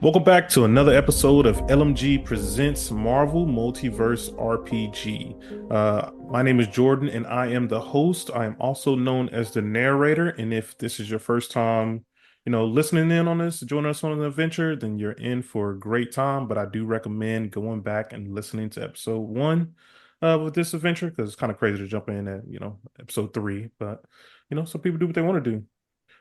Welcome back to another episode of LMG Presents Marvel Multiverse RPG. My name is Jordan and I am the host. I am also known as the narrator. And if this is your first time, listening in on this, joining us on an adventure, then you're in for a great time. But I do recommend going back and listening to episode one with this adventure because it's kind of crazy to jump in at, episode three. But, some people do what they want to do.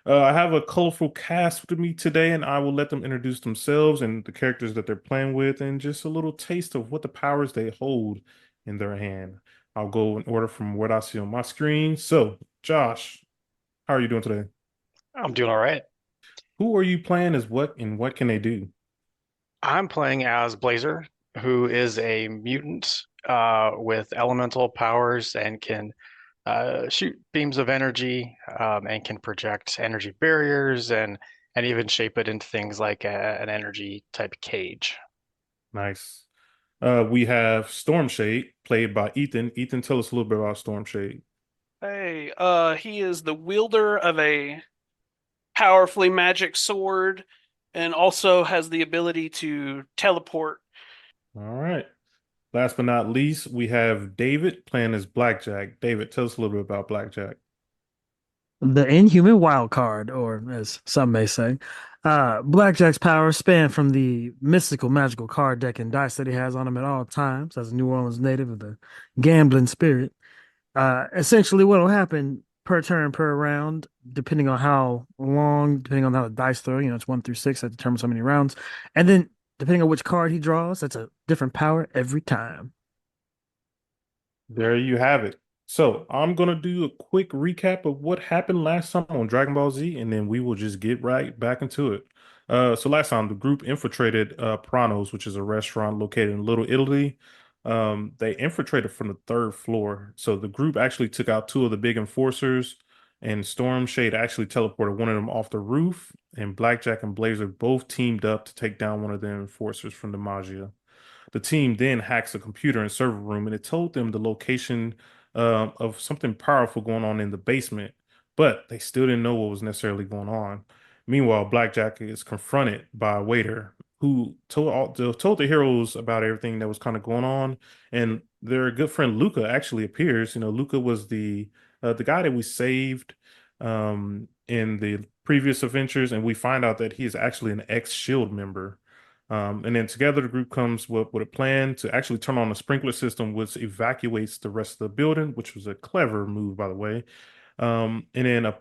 I have a colorful cast with me today, and I will let them introduce themselves and the characters that they're playing with, and just a little taste of what the powers they hold in their hand. I'll go in order from what I see on my screen. So, Josh, how are you doing today? I'm doing all right. Who are you playing as what, and what can they do? I'm playing as Blazer, who is a mutant with elemental powers and can shoot beams of energy and can project energy barriers and even shape it into things like an energy type cage. Nice. We have Stormshade, played by Ethan. Ethan, tell us a little bit about Stormshade. Hey, he is the wielder of a powerfully magic sword and also has the ability to teleport. All right. Last but not least, we have David playing as Blackjack. David, tell us a little bit about Blackjack. The inhuman wild card, or as some may say. Blackjack's powers span from the mystical magical card deck and dice that he has on him at all times as a New Orleans native of the gambling spirit. Essentially, what will happen per turn, per round, depending on how the dice throw, it's 1 through 6, that determines how many rounds. And then, depending on which card he draws, that's a different power every time. There you have it. So I'm gonna do a quick recap of what happened last time on Dragon Ball Z, and then we will just get right back into it. So last time the group infiltrated Pranos, which is a restaurant located in Little Italy. They infiltrated from the third floor. So the group actually took out two of the big enforcers, and Storm Shade actually teleported one of them off the roof, and Blackjack and Blazer both teamed up to take down one of the enforcers from the Magia. The team then hacks a computer and server room, and it told them the location of something powerful going on in the basement, but they still didn't know what was necessarily going on. Meanwhile, Blackjack is confronted by a waiter who told the heroes about everything that was kind of going on, and their good friend Luca actually appears. Luca was the guy that we saved in the previous adventures, and we find out that he is actually an ex-Shield member. And then together, the group comes with a plan to actually turn on a sprinkler system, which evacuates the rest of the building, which was a clever move, by the way. And then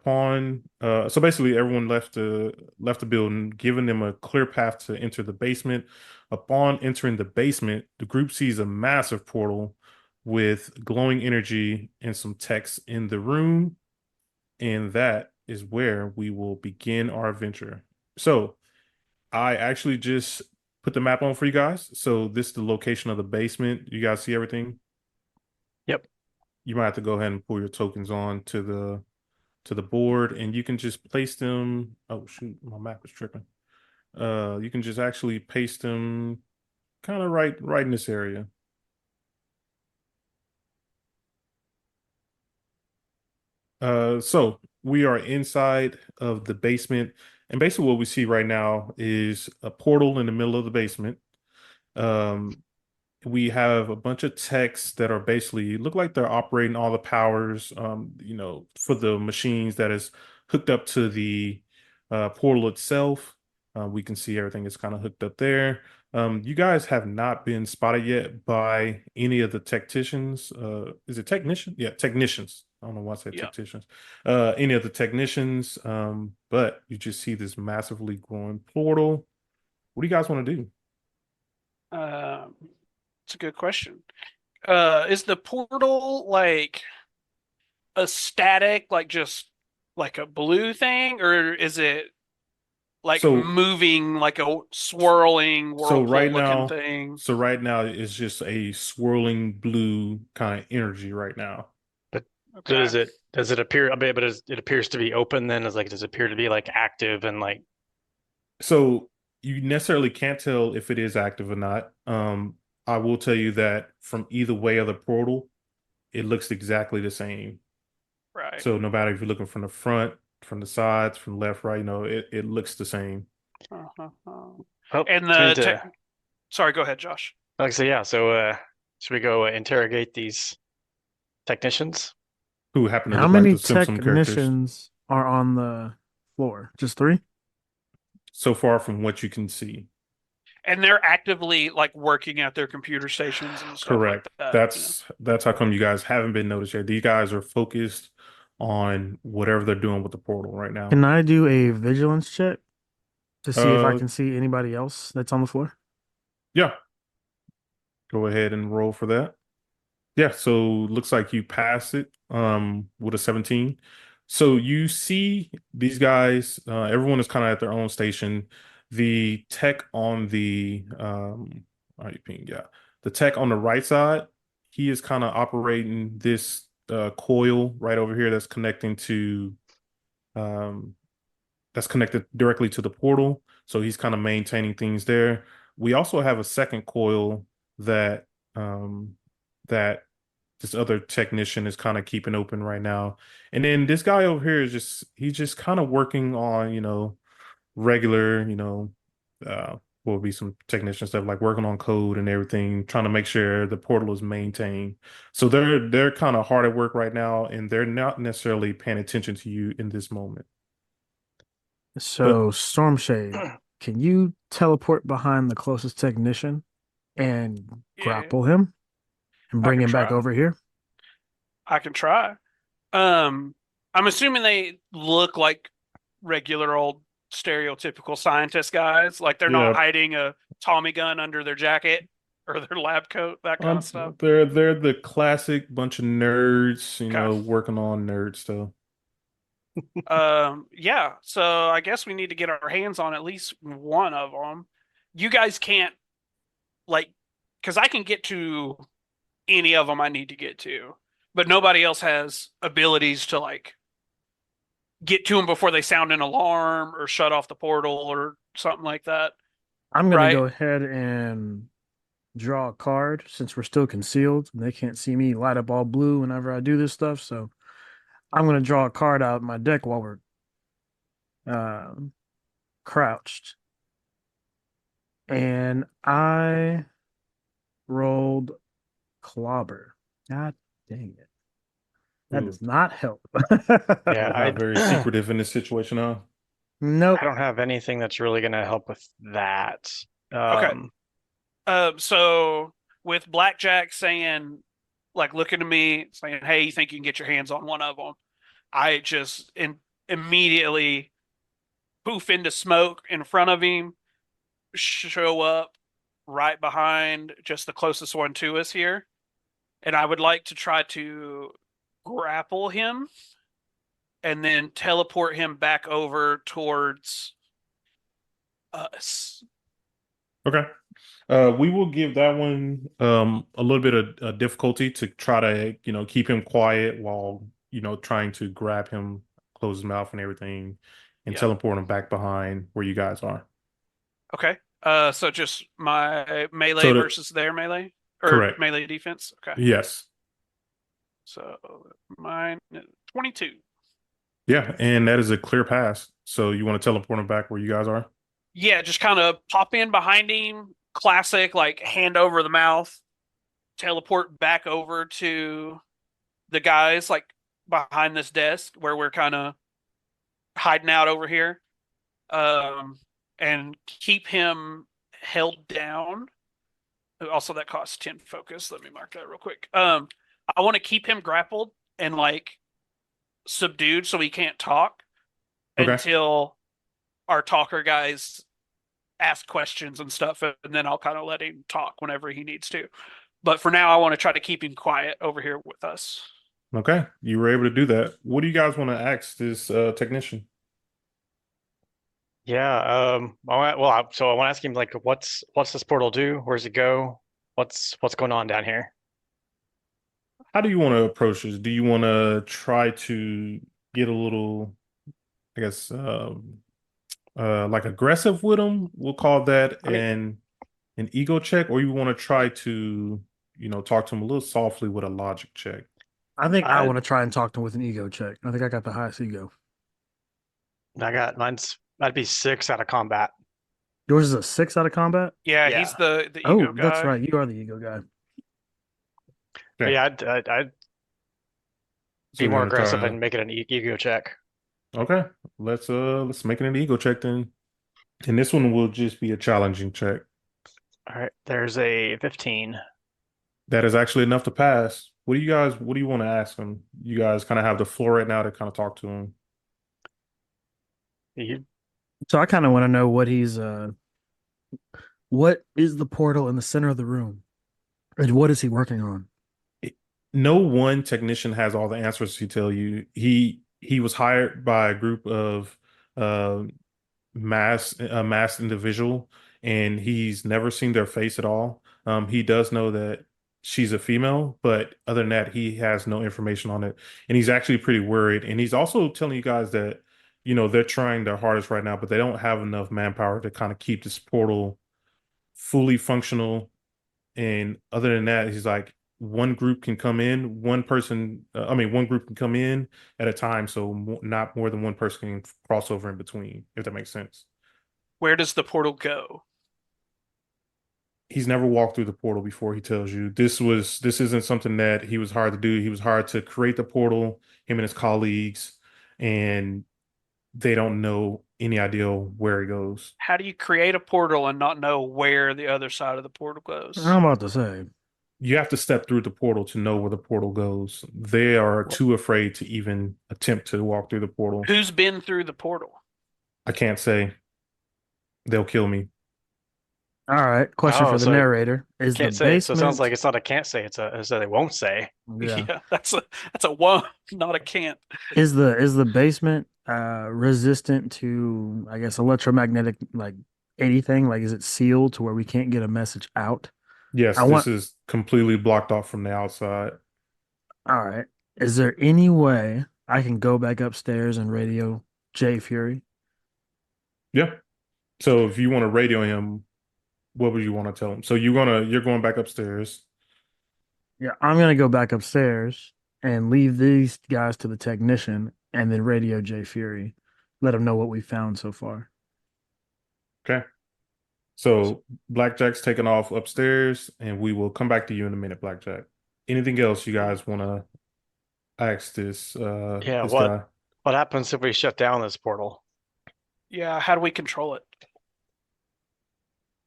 so basically, everyone left the building, giving them a clear path to enter the basement. Upon entering the basement, the group sees a massive portal with glowing energy and some text in the room, and that is where we will begin our adventure. So. I actually just put the map on for you guys. So this is the location of the basement. You guys see everything? Yep. You might have to go ahead and pull your tokens on to the board, and you can just place them. Oh shoot, my map is tripping. You can just actually paste them kind of right in this area. So we are inside of the basement, and basically what we see right now is a portal in the middle of the basement. Um, we have a bunch of techs that are basically look like they're operating all the powers, for the machines that is hooked up to the portal itself. We can see everything is kind of hooked up there. You guys have not been spotted yet by any of the technicians. Is it technician? Yeah, technicians. I don't know why I said Yeah. technicians. Any of the technicians, but you just see this massively growing portal. What do you guys want to do? Um, it's a good question. Is the portal like a static, like just like a blue thing, or is it like So moving like a swirling So whirlpool right looking now, thing? so right now it's just a swirling blue kind of energy right now. But Okay. does it appear? I mean, but it appears to be open. Then is like does it appear to be like active and like So you necessarily can't tell if it is active or not. I will tell you that from either way of the portal, it looks exactly the same. Right. So no matter if you're looking from the front, from the sides, from left, right, it looks the same. Well, And so we the need to, sorry, go ahead, Josh. like I say, yeah. So, should we go interrogate these technicians? Who happen to How look like many the Simpson characters technicians are on the floor? Just three? so far from what you can see. And they're actively like working at their computer stations and stuff like Correct. that. That's how come you guys haven't been noticed yet. These guys are focused on whatever they're doing with the portal right now. Can I do a vigilance check to see if I Uh, can see anybody else that's on the floor? yeah, go ahead and roll for that. Yeah, so looks like you pass it with a 17. So you see these guys, everyone is kind of at their own station. The tech on the yeah. The tech on the right side, he is kind of operating this coil right over here um that's connected directly to the portal. So he's kind of maintaining things there. We also have a second coil that um that this other technician is kind of keeping open right now. And then this guy over here is he's just kind of working on, regular, what would be some technician stuff like working on code and everything, trying to make sure the portal is maintained. So they're kind of hard at work right now, and they're not necessarily paying attention to you in this moment. But So, Stormshade, can you teleport behind the closest technician and Yeah, grapple him and I bring can him back try. over here? I can try. Um, I'm assuming they look like regular old stereotypical scientist guys. Like they're not yeah, hiding a Tommy gun under their jacket or their lab coat, that kind of stuff. they're the classic bunch of nerds, Okay. working on nerd stuff. Yeah. So I guess we need to get our hands on at least one of them. You guys can't like, because I can get to any of them I need to get to, but nobody else has abilities to like get to them before they sound an alarm or shut off the portal or something like that, I'm gonna right? go ahead and draw a card since we're still concealed and they can't see me light up all blue whenever I do this stuff. So I'm gonna draw a card out of my deck while we're um, crouched. And I rolled clobber. God dang it. That Ooh, does not help. Yeah, got very secretive in this situation, huh? I Nope. don't have anything that's really going to help with that. Okay. Um, So with Blackjack saying, like, looking to me, saying, "Hey, you think you can get your hands on one of them?" I just immediately poof into smoke in front of him, show up right behind just the closest one to us here, and I would like to try to grapple him and then teleport him back over towards us. Okay. We will give that one a little bit of difficulty to try to, keep him quiet while, trying to grab him, close his mouth and everything, and Yeah. teleport him back behind where you guys are. Okay. So just my melee So versus their melee or correct. melee defense. Okay. Yes. So mine 22. Yeah, and that is a clear pass. So you want to teleport him back where you guys are? Yeah, just kind of pop in behind him, classic like hand over the mouth, teleport back over to the guys like behind this desk where we're kind of hiding out over here. Um and keep him held down. Also that costs 10 focus. Let me mark that real quick. I want to keep him grappled and like subdued so he can't talk Okay. until our talker guys ask questions and stuff, and then I'll kind of let him talk whenever he needs to. But for now, I want to try to keep him quiet over here with us. Okay. You were able to do that. What do you guys want to ask this technician? yeah. So I want to ask him like, what's this portal do? Where's it go? What's going on down here? How do you want to approach this? Do you want to try to get a little, I guess, like aggressive with him? We'll call that I mean, an ego check, or you want to try to, talk to him a little softly with a logic check. I think I I want to try and talk to him with an ego check. I think I got the highest ego. I got mine's that'd be 6 out of combat. Yours is a 6 out of combat? Yeah, he's Yeah. the Oh, ego that's guy. right. You are the ego guy. But Okay. yeah, I'd So be you're more gonna aggressive try. and make it an ego check. Okay. Let's make it an ego check then. And this one will just be a challenging check. All right, there's a 15. That is actually enough to pass. What do you want to ask him? You guys kind of have the floor right now to kind of talk to him. You, So I kind of want to know what is the portal in the center of the room? And what is he working on? It- no one technician has all the answers to tell you. He was hired by a group of uh a masked individual, and he's never seen their face at all. He does know that she's a female, but other than that, he has no information on it. And he's actually pretty worried. And he's also telling you guys that, they're trying their hardest right now, but they don't have enough manpower to kind of keep this portal fully functional. And other than that, he's like, one group can come in, one group can come in at a time, so not more than one person can cross over in between, if that makes sense. Where does the portal go? He's never walked through the portal before. He tells you this isn't something that he was hard to do. He was hard to create the portal, him and his colleagues, and they don't know any idea where he goes. How do you create a portal and not know where the other side of the portal goes? I'm about to say. You have to step through the portal to know where the portal goes. They are too afraid to even attempt to walk through the portal. Who's been through the portal? I can't say. They'll kill me. All right. Question oh, for the so narrator. Is the can't say. So it sounds like basement it's not a can't say. It's a they won't say. yeah. Yeah, that's a one, not a can't. Is the basement resistant to, I guess, electromagnetic, like anything? Like, is it sealed to where we can't get a message out? Yes, I this want is completely blocked off from the outside. All right. Is there any way I can go back upstairs and radio Jay Fury? Yeah. So if you want to radio him, what would you want to tell him? So you're going back upstairs. Yeah, I'm gonna go back upstairs and leave these guys to the technician and then radio Jay Fury. Let him know what we found so far. Okay. So Blackjack's taking off upstairs, and we will come back to you in a minute, Blackjack. Anything else you guys want to ask Yeah. this What guy? what happens if we shut down this portal? Yeah, how do we control it?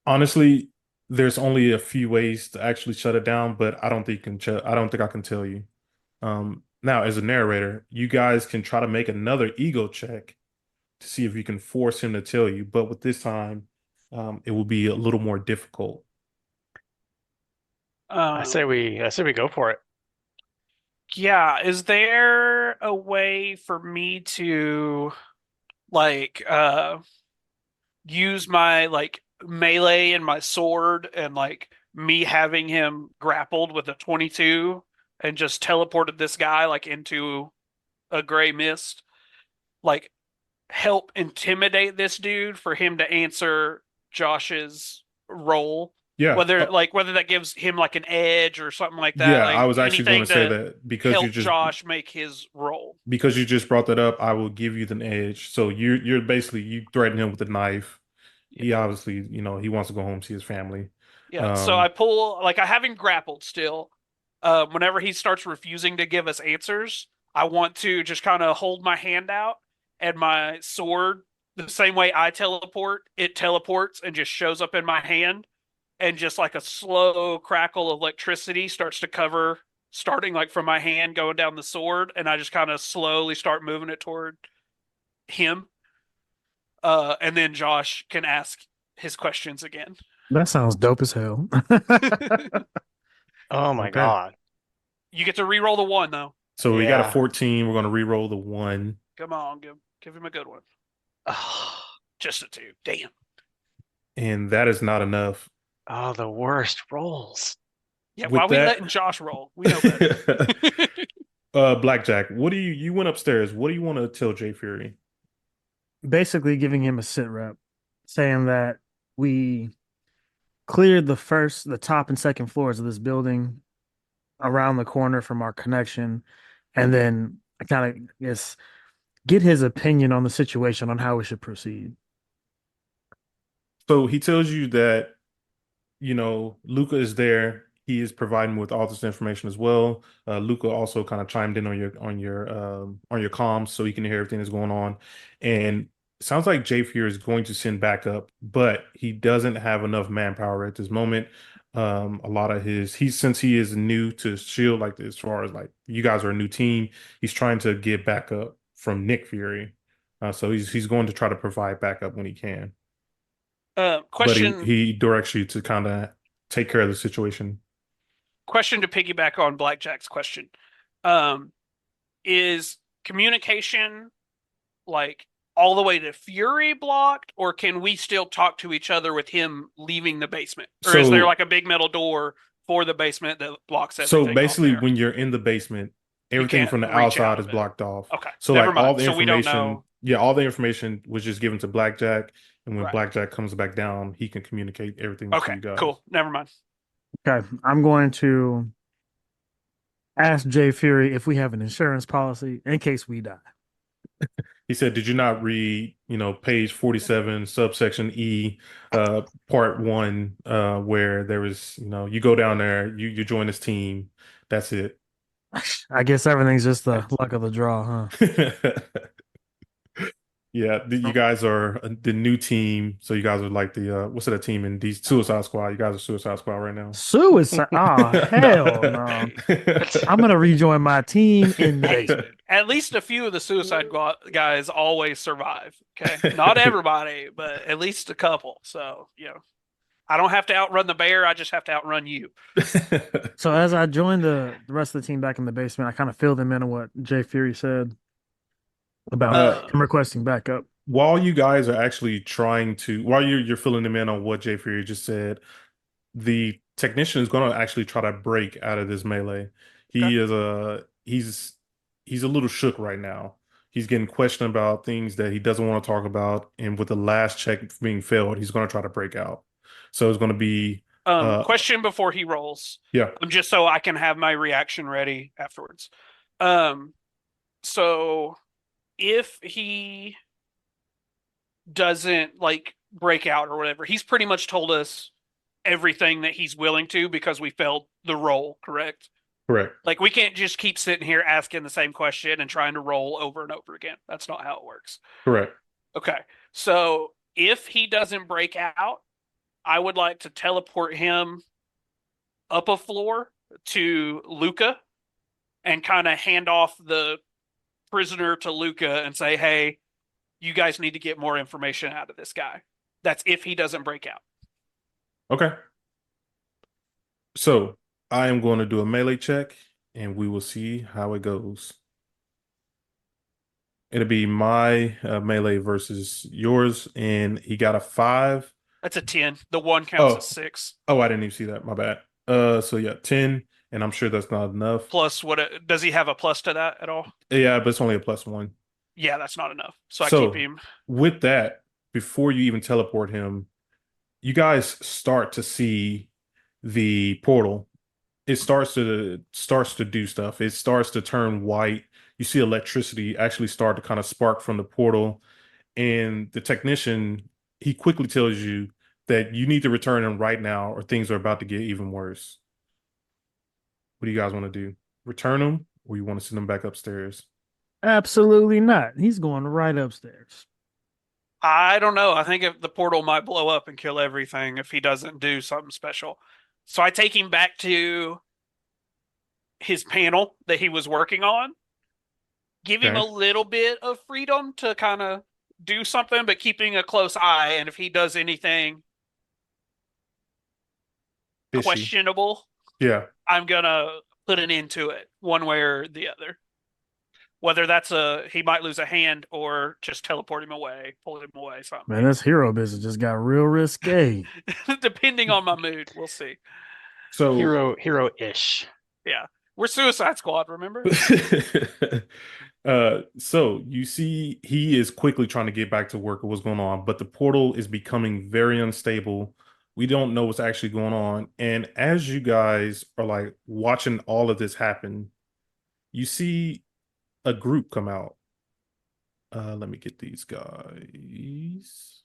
Honestly, there's only a few ways to actually shut it down, but I don't think I can tell you. Now, as a narrator, you guys can try to make another ego check to see if you can force him to tell you, but with this time, it will be a little more difficult. I say we go for it. Yeah, is there a way for me to like use my like melee and my sword and like me having him grappled with a 22 and just teleported this guy like into a gray mist, like help intimidate this dude for him to answer Josh's role? Yeah, Whether that gives him like an edge or something like that, yeah, I like was actually going to anything say to that help Josh make his role. because you just brought that up, I will give you the edge. So you're basically you threaten him with a knife. He obviously, he wants to go home see his family. Yeah, so I Um, pull like I have him grappled still. Whenever he starts refusing to give us answers, I want to just kind of hold my hand out and my sword, the same way I teleport, it teleports and just shows up in my hand, and just like a slow crackle of electricity starts to cover, starting like from my hand going down the sword, and I just kind of slowly start moving it toward him. And then Josh can ask his questions again. That sounds dope as hell. Oh my okay. God. You get to re-roll the one though. So we got a Yeah. 14. We're going to re-roll the one, Come on, give him a good one. Just a two. Damn. and that is not enough. Oh, the worst rolls. Yeah, why With are we that, letting Josh roll? We know better. Blackjack, you went upstairs. What do you want to tell Jay Fury? Basically giving him a sit rep, saying that we cleared the top and second floors of this building around the corner from our connection, and then I kind of guess get his opinion on the situation on how we should proceed. So he tells you that, Luca is there. He is providing with all this information as well. Luca also kind of chimed in on your comms so he can hear everything that's going on. And it sounds like Jay Fury is going to send backup, but he doesn't have enough manpower at this moment. A lot of since he is new to Shield, like as far as like you guys are a new team, he's trying to get backup from Nick Fury. So he's going to try to provide backup when he can, but he Question he directs you to kind of take care of the situation. question to piggyback on Blackjack's question. Um, is communication like all the way to Fury blocked, or can we still talk to each other with him leaving the basement? Or is there So like a big metal door for the basement that blocks so everything off basically, there? when you're in the basement, You everything can't from the reach out outside is of it. blocked off. Okay, So never like all mind. the So we don't information, know. yeah, all the information was just given to Blackjack, and when Right. Blackjack comes back down, he can communicate everything to Okay, you guys. cool. Never mind. Okay, I'm going to ask Jay Fury if we have an insurance policy in case we die. He said, "Did you not read, page 47, subsection E, part one, where there was, you go down there, you join this team. That's it." I guess everything's just the luck of the draw, huh? Yeah, you guys are the new team. So you guys are like the what's that team in these Suicide Squad? You guys are Suicide Squad right now. Suicide? Oh, hell No. no. I'm gonna rejoin my team in the Hey, basement. at least a few of the suicide guys always survive. Okay, not everybody, but at least a couple. So I don't have to outrun the bear. I just have to outrun you. So as I join the rest of the team back in the basement, I kind of fill them in on what Jay Fury said about Uh, Uh, him requesting backup. while you guys are actually while you're filling them in on what Jay Fury just said, the technician is going to actually try to break out of this melee. okay. He's a little shook right now. He's getting questioned about things that he doesn't want to talk about, and with the last check being failed, he's going to try to break out. So it's going to be Question before he rolls. yeah, Just so I can have my reaction ready afterwards. Um, so if he doesn't like break out or whatever, he's pretty much told us everything that he's willing to because we failed the roll, correct? correct. Like we can't just keep sitting here asking the same question and trying to roll over and over again. That's not how it works. Correct. Okay. So if he doesn't break out, I would like to teleport him up a floor to Luca and kind of hand off the prisoner to Luca and say, hey, you guys need to get more information out of this guy. That's if he doesn't break out. Okay. So I am going to do a melee check, and we will see how it goes. It'll be my melee versus yours, and he got a 5. That's a 10. The one counts as Oh, 6. oh, I didn't even see that. My bad. So yeah, 10, and I'm sure that's not enough. Plus, does he have a plus to that at all? Yeah, but it's only a +1. Yeah, that's not enough. So I keep So him. with that, before you even teleport him, you guys start to see the portal. It starts to do stuff. It starts to turn white. You see electricity actually start to kind of spark from the portal, and the technician, he quickly tells you that you need to return him right now, or things are about to get even worse. What do you guys want to do? Return him, or you want to send him back upstairs? Absolutely not. He's going right upstairs. I don't know. I think if the portal might blow up and kill everything if he doesn't do something special. So I take him back to his panel that he was working on, give him Okay. a little bit of freedom to kind of do something, but keeping a close eye. And if he does anything Fishy. questionable, Yeah. I'm going to put an end to it one way or the other. Whether that's he might lose a hand or just teleport him away, pull him away, something. Man, this hero business just got real risque. Depending on my mood, we'll see. So Hero-ish. Yeah. We're Suicide Squad, remember? so you see he is quickly trying to get back to work of what's going on, but the portal is becoming very unstable. We don't know what's actually going on. And as you guys are like watching all of this happen, you see a group come out. Let me get these guys.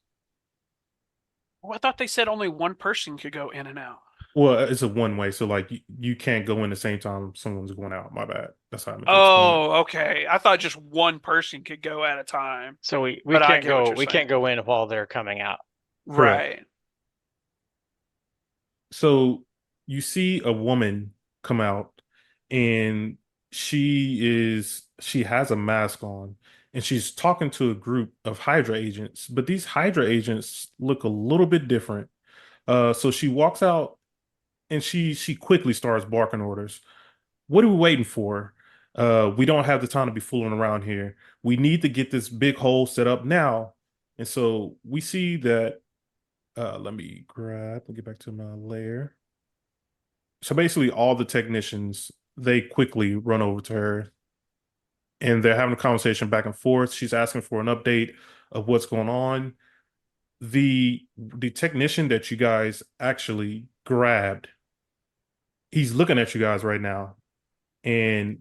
Well, I thought they said only one person could go in and out. Well, it's a one way, so like you can't go in the same time someone's going out. My bad. That's how I meant to explain it. Oh, okay. I thought just one person could go at a time. So we But I can't get what go you're we saying. can't go in while they're coming out. Correct. Right. So you see a woman come out, and she has a mask on, and she's talking to a group of Hydra agents, but these Hydra agents look a little bit different. So she walks out, and she quickly starts barking orders. What are we waiting for? We don't have the time to be fooling around here. We need to get this big hole set up now. And so we see that. Let me get back to my layer. So basically, all the technicians, they quickly run over to her, and they're having a conversation back and forth. She's asking for an update of what's going on. The technician that you guys actually grabbed, he's looking at you guys right now, and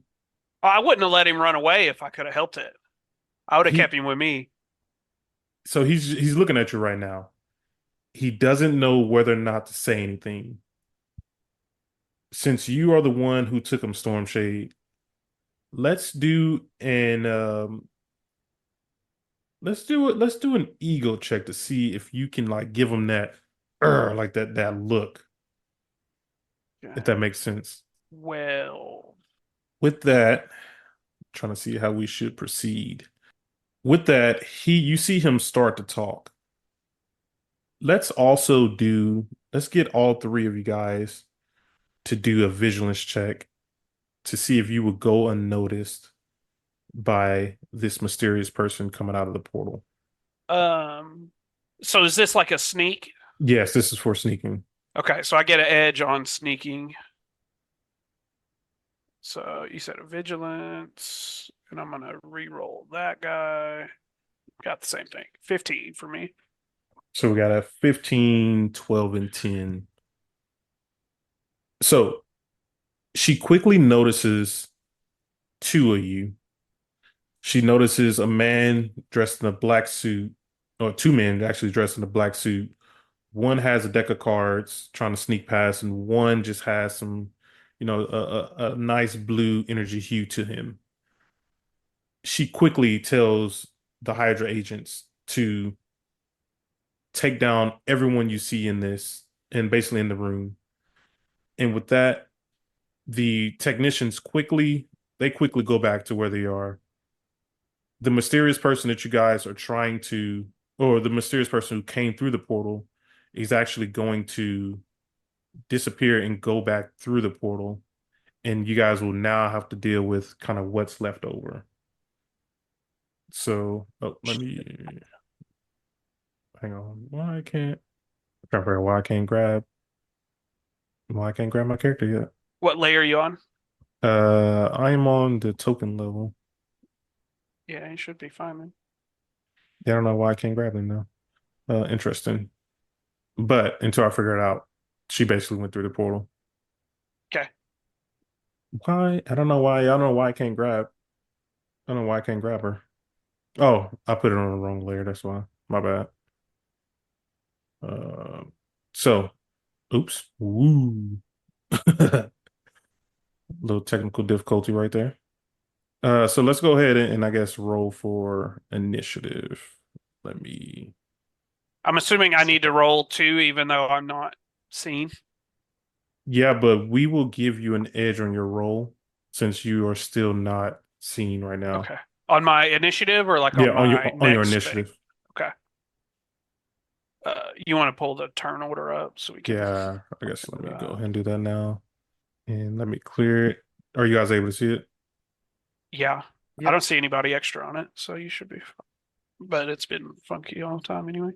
I wouldn't have let him run away if I could have helped it. I would have kept he him with me. so he's looking at you right now. He doesn't know whether or not to say anything. Since you are the one who took him, Stormshade, let's do an let's do an ego check to see if you can like give him that like that look, if that makes sense. Well, With that, trying to see how we should proceed. With that, you see him start to talk. Let's get all three of you guys to do a vigilance check to see if you would go unnoticed by this mysterious person coming out of the portal. so is this like a sneak? Yes, this is for sneaking. Okay, so I get an edge on sneaking. So you said a vigilance, and I'm gonna re-roll that guy. Got the same thing. 15 for me. So we got a 15, 12, and 10. So she quickly notices two of you. She notices a man dressed in a black suit, or two men actually dressed in a black suit. One has a deck of cards trying to sneak past, and one just has some, a nice blue energy hue to him. She quickly tells the Hydra agents to take down everyone you see in this and basically in the room. And with that, the technicians quickly go back to where they are. The mysterious person that you guys are trying to, or the mysterious person who came through the portal, is actually going to disappear and go back through the portal. And you guys will now have to deal with kind of what's left over. So, let me hang on. I'm trying to figure out why I can't grab my character yet. What layer are you on? I am on the token level. Yeah, you should be fine, man. Yeah, I don't know why I can't grab him now. Interesting. But until I figure it out, she basically went through the portal. Okay. Why? I don't know why. I don't know why I can't grab. I don't know why I can't grab her. Oh, I put it on the wrong layer. That's why. My bad. Uh, so, oops. Woo. Little technical difficulty right there. So let's go ahead and I guess roll for initiative. Let me. I'm assuming I need to roll 2 even though I'm not seen. Yeah, but we will give you an edge on your roll since you are still not seen right now. Okay. On my initiative or like Yeah, on my on your next initiative. thing? Okay. You want to pull the turn order up so we can. Yeah, I guess let me go ahead and do that now. And let me clear it. Are you guys able to see it? Yeah. Yep. I don't see anybody extra on it, so you should be fine. But it's been funky all the time anyway.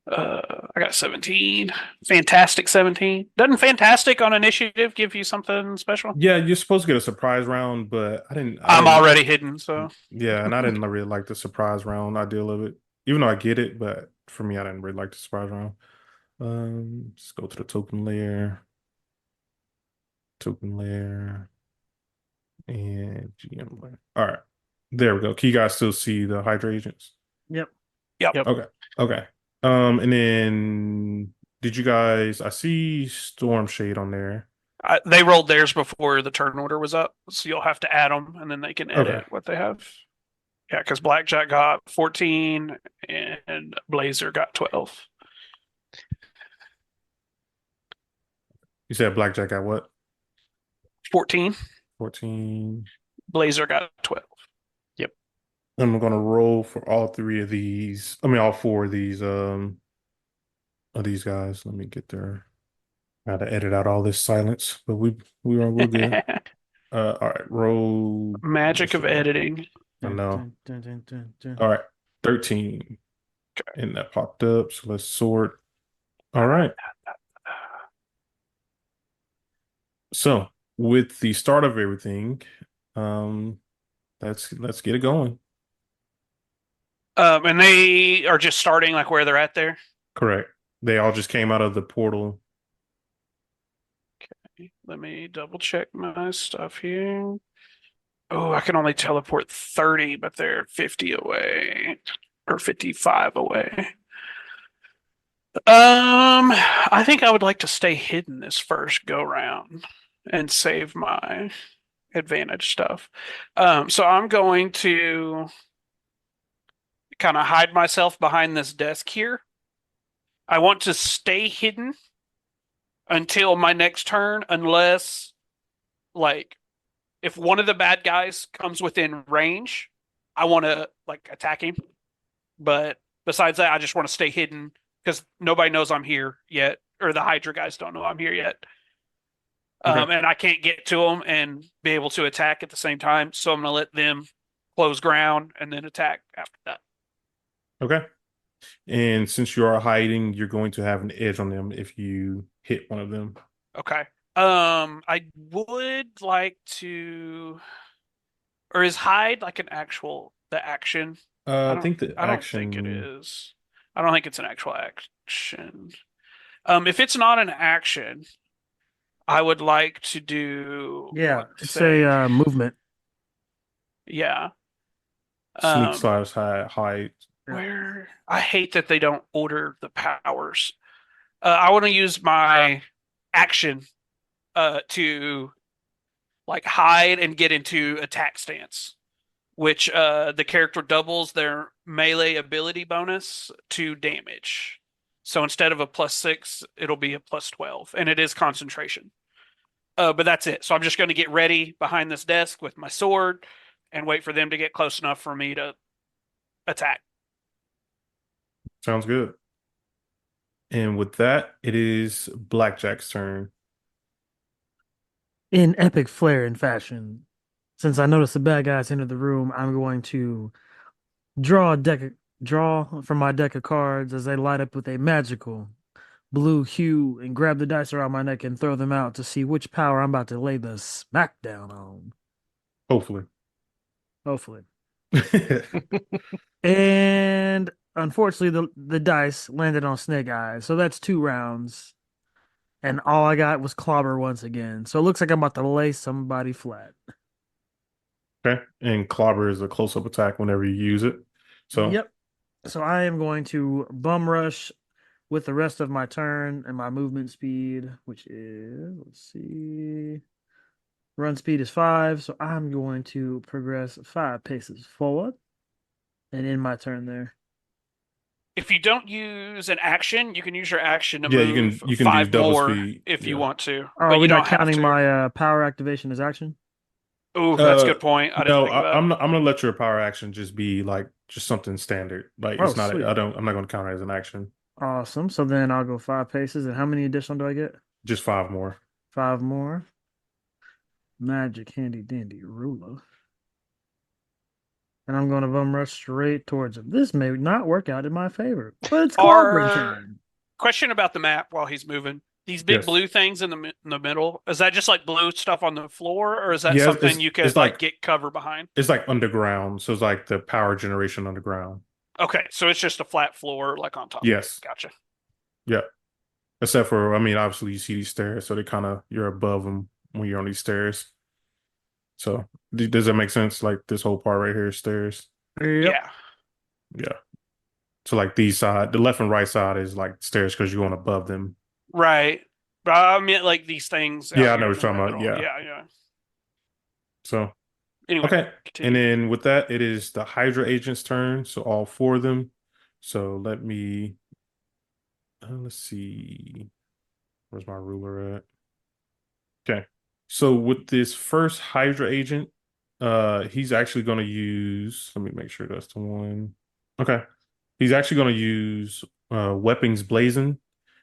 I got 17. Fantastic 17. Doesn't fantastic on initiative give you something special? Yeah, you're supposed to get a surprise round, but I I'm didn't, already hidden, so yeah, and I didn't really like the surprise round idea of it. Even though I get it, but for me, I didn't really like the surprise round. Let's go to the token layer, and GM layer. All right, there we go. Can you guys still see the Hydra agents? Yep. yep. Yep. Okay. And then did you guys? I see Storm Shade on there. They rolled theirs before the turn order was up, so you'll have to add them, and then they can Okay. edit what they have. Yeah, because Blackjack got 14 and Blazer got 12. You said Blackjack got what? 14, 14. Blazer got 12. Yep. I'm gonna roll for all three of these. I mean, all four of these guys. Let me get there. I had to edit out all this silence, but we're good. All right, roll Magic of initiative. editing. I know. Dun, dun, dun, dun, dun. All right, 13. Okay. And that popped up. So let's sort. All right. So with the start of everything, um, let's get it going. And they are just starting like where they're at there. Correct. They all just came out of the portal. Let me double check my stuff here. Oh, I can only teleport 30, but they're 50 away or 55 away. I think I would like to stay hidden this first go round and save my advantage stuff. So I'm going to kind of hide myself behind this desk here. I want to stay hidden until my next turn, unless, like, if one of the bad guys comes within range, I want to, like, attack him. But besides that, I just want to stay hidden because nobody knows I'm here yet, or the Hydra guys don't know I'm here yet. Okay. And I can't get to them and be able to attack at the same time. So I'm going to let them close ground and then attack after that. Okay. And since you are hiding, you're going to have an edge on them if you hit one of them. Okay. I would like to, or is hide like an actual the action? I think the I don't think it action. is. I don't think it's an actual action. If it's not an action, I would like to do. Yeah, let's it's say, a movement. yeah. Sneak Um, slash hide. where I hate that they don't order the powers. I want to use my action to like hide and get into attack stance, which the character doubles their melee ability bonus to damage. So instead of a +6, it'll be a +12, and it is concentration. But that's it. So I'm just going to get ready behind this desk with my sword and wait for them to get close enough for me to attack. Sounds good. And with that, it is Blackjack's turn. In epic flair and fashion, since I noticed the bad guys enter the room, I'm going to draw from my deck of cards as they light up with a magical blue hue and grab the dice around my neck and throw them out to see which power I'm about to lay the smackdown on. Hopefully. Hopefully. And unfortunately, the dice landed on Snake Eyes, so that's 2 rounds. And all I got was clobber once again. So it looks like I'm about to lay somebody flat. Okay. And clobber is a close-up attack whenever you use it. So Yep. So I am going to bum rush with the rest of my turn and my movement speed, which is, let's see, run speed is 5. So I'm going to progress 5 paces forward and end my turn there. If you don't use an action, you can use your action to yeah, move you can do 5 double more speed. if you Yeah. want to, Are but we you not don't have counting to. my power activation as action? Oh, that's a good point. I didn't No, think of that. I'm gonna let your power action just be like just something standard. Like Oh, it's not. sweet. I'm not gonna count it as an action. Awesome. So then I'll go 5 paces. And how many additional do I get? Just 5 more. 5 more. Magic handy dandy ruler. And I'm going to bum rush straight towards him. This may not work out in my favor, but it's clobbering time. Question about the map while he's moving. These big Yes. blue things in the middle, is that just like blue stuff on the floor, or is that Yeah, something you could it's like like get cover behind? it's like underground. So it's like the power generation underground. Okay, so it's just a flat floor like on top. Yes. Gotcha. Yeah. Except for, I mean, obviously you see these stairs, so they kind of you're above them when you're on these stairs. So does that make sense? Like this whole part right here is stairs. Yep. Yeah. Yeah. So like these side, the left and right side is like stairs because you're going above them. Right. But I meant like these things out Yeah, I know here in what the you're talking about. middle. Yeah. Yeah, yeah. So Anyway, okay. And continue. then with that, it is the Hydra agent's turn. So all four of them. So let me let's see. Where's my ruler at? Okay. So with this first Hydra agent, he's actually going to use, let me make sure that's the one. Okay. He's actually going to use weapons blazing,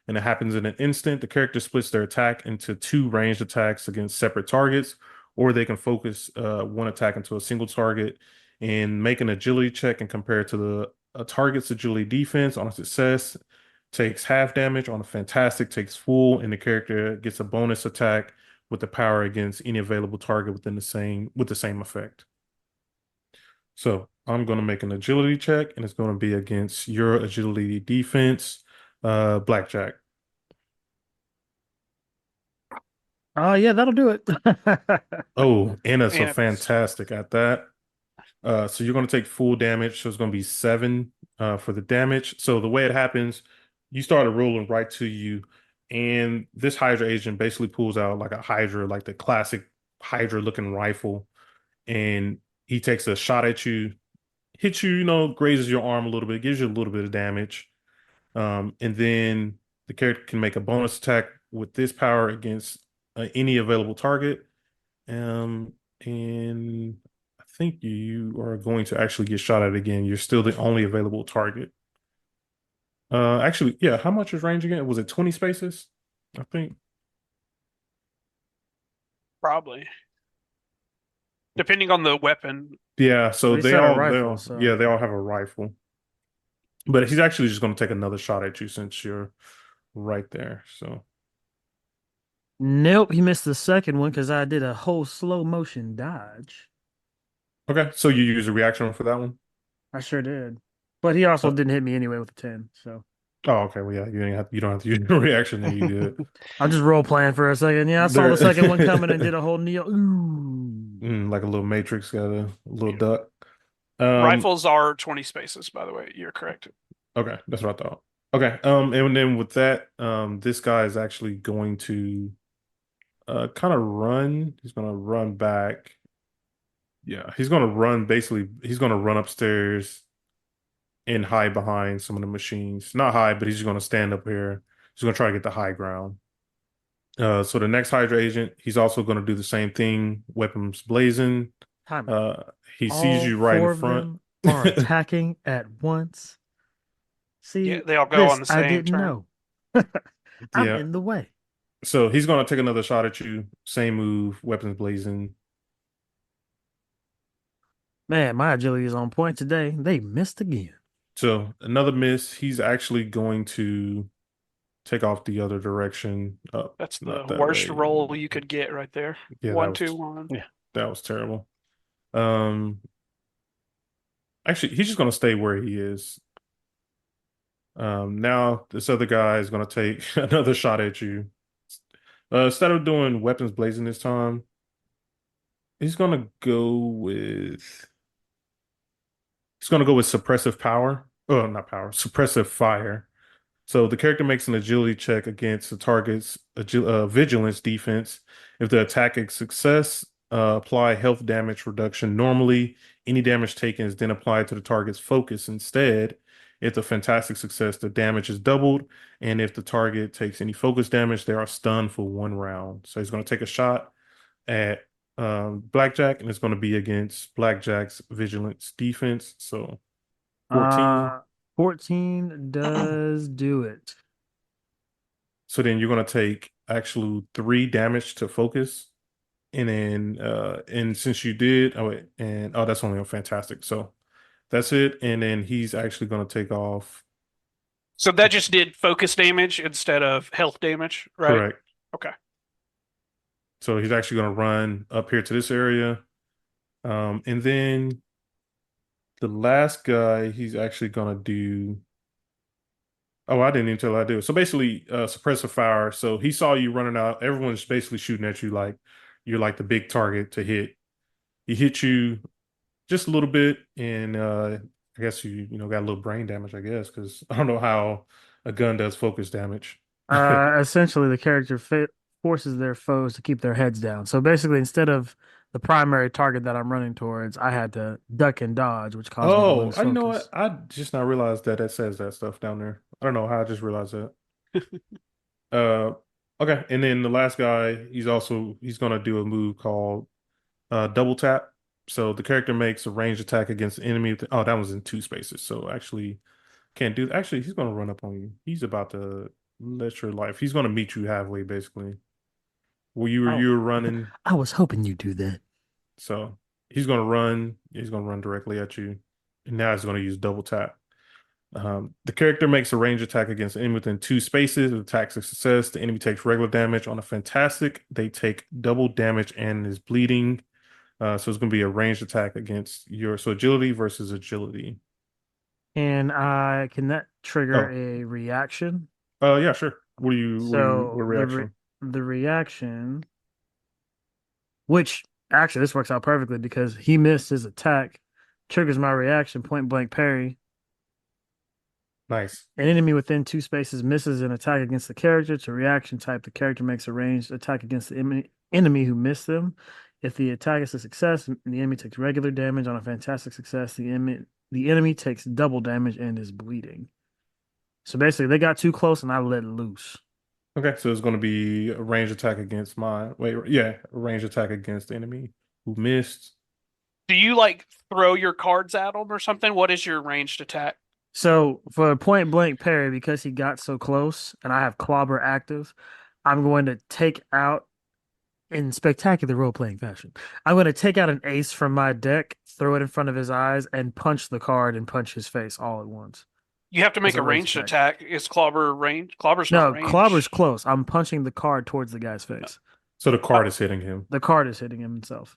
and it happens in an instant. The character splits their attack into two ranged attacks against separate targets, or they can focus one attack into a single target and make an agility check and compare it to the a target's agility defense. On a success, takes half damage. On a fantastic, takes full, and the character gets a bonus attack with the power against any available target within the same effect. So I'm going to make an agility check, and it's going to be against your agility defense, Blackjack. Oh yeah, that'll do it. Oh, and it's a And if it's fantastic at that. So you're going to take full damage. So it's going to be 7 for the damage. So the way it happens, you started rolling right to you, and this Hydra agent basically pulls out like a Hydra, like the classic Hydra looking rifle, and he takes a shot at you, hits you, grazes your arm a little bit, gives you a little bit of damage. And then the character can make a bonus attack with this power against any available target. Um, and I think you are going to actually get shot at again. You're still the only available target. Actually, yeah, how much is range again? Was it 20 spaces? I think. probably depending on the weapon. Yeah, so They said a rifle, so they all have a rifle. But he's actually just going to take another shot at you since you're right there. So, nope, he missed the second one because I did a whole slow motion dodge. okay, so you use a reaction for that one? I sure did. But he also Uh, didn't hit me anyway with a 10, so oh, okay. Well, yeah, you don't have to use a reaction, then you good. I'm just role playing for a second. Yeah, I saw There, the second one coming and did a whole Neo. Ooh. like a little Matrix, got a little Yeah. duck. Um, Rifles are 20 spaces, by the way. You're correct. okay, that's what I thought. Okay, and then with that, this guy is actually going to kind of run. He's gonna run back. Yeah, he's gonna run. Basically, he's gonna run upstairs and hide behind some of the machines. Not hide, but he's just gonna stand up here. He's gonna try to get the high ground. So the next Hydra agent, he's also gonna do the same thing. Weapons blazing. Time out. Uh, he sees All you right in four of front. them are attacking at once. Yeah, See, they all go on this the I same didn't turn. know. I'm Yeah. in the way. So he's gonna take another shot at you. Same move, weapons blazing. Man, my agility is on point today. They missed again. So another miss. He's actually going to take off the other direction. That's the Not that worst way. roll you could get right there. Yeah, 1, 2, 1. Yeah. that was terrible. Um, actually, he's just gonna stay where he is. Now this other guy is gonna take another shot at you. Instead of doing weapons blazing this time, he's gonna go with suppressive power. Oh, not power, suppressive fire. So the character makes an agility check against the target's vigilance defense. If the attack is success, apply health damage reduction normally. Any damage taken is then applied to the target's focus instead. If the fantastic success, the damage is doubled. And if the target takes any focus damage, they are stunned for 1 round. So he's going to take a shot at Blackjack, and it's going to be against Blackjack's vigilance defense. So 14. 14 does do it. So then you're gonna take actual 3 damage to focus. And then and since you did, oh wait, and oh that's only a fantastic. So that's it. And then he's actually gonna take off. So that just did focus damage instead of health damage, right? Correct. Okay. So he's actually gonna run up here to this area. And then the last guy, he's actually gonna do. Oh, I didn't even tell I do. So basically, suppressive fire. So he saw you running out. Everyone's basically shooting at you like you're like the big target to hit. He hit you just a little bit, and I guess you know got a little brain damage, I guess, because I don't know how a gun does focus damage. Essentially, the character forces their foes to keep their heads down. So basically, instead of the primary target that I'm running towards, I had to duck and dodge, which caused me to Oh, lose you know what? focus. I just not realized that says that stuff down there. I don't know how I just realized that. Uh, okay, and then the last guy, he's gonna do a move called double tap. So the character makes a ranged attack against the enemy. Oh, that was in two spaces. So actually can't do. Actually, he's gonna run up on you. He's about to let your life. He's gonna meet you halfway, basically. Where Oh, you were running. I was hoping you'd do that. So he's gonna run. He's gonna run directly at you, and now he's gonna use double tap. The character makes a range attack against the enemy within two spaces. The attack's a success. The enemy takes regular damage. On a fantastic, they take double damage and is bleeding. So it's going to be a ranged attack against so agility versus agility. And I can that trigger Oh, a reaction? yeah, sure. What So reaction? the reaction, which actually this works out perfectly because he missed his attack, triggers my reaction, point blank parry. Nice. An enemy within two spaces misses an attack against the character. To reaction type, the character makes a ranged attack against the enemy who missed them. If the attack is a success, the enemy takes regular damage. On a fantastic success, the enemy takes double damage and is bleeding. So basically, they got too close and I let loose. Okay, so it's going to be a ranged attack against yeah, a ranged attack against the enemy who missed. Do you like throw your cards at him or something? What is your ranged attack? So for point blank parry, because he got so close and I have clobber active, I'm going to take out in spectacular role playing fashion. I'm going to take out an ace from my deck, throw it in front of his eyes, and punch the card and punch his face all at once. You have to As make a a ranged ranged attack. attack. Is clobber range? Clobber's not No, clobber's range. close. I'm punching the card towards the guy's face. So the Uh, card is hitting him. The card is hitting him himself.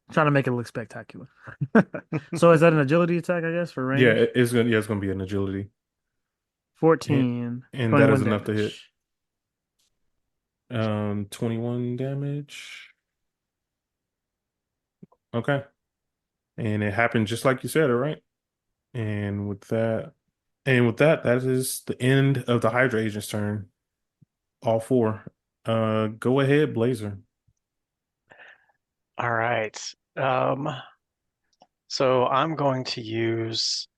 I'm trying to make it look spectacular. So is that an agility attack, I guess, for Yeah, range? it's gonna be an agility, and 14, and that is 21 enough to hit. damage. 21 damage. Okay, and it happened just like you said, all right. And that is the end of the Hydra agent's turn. All four. Go ahead, Blazer. All right. So I'm going to use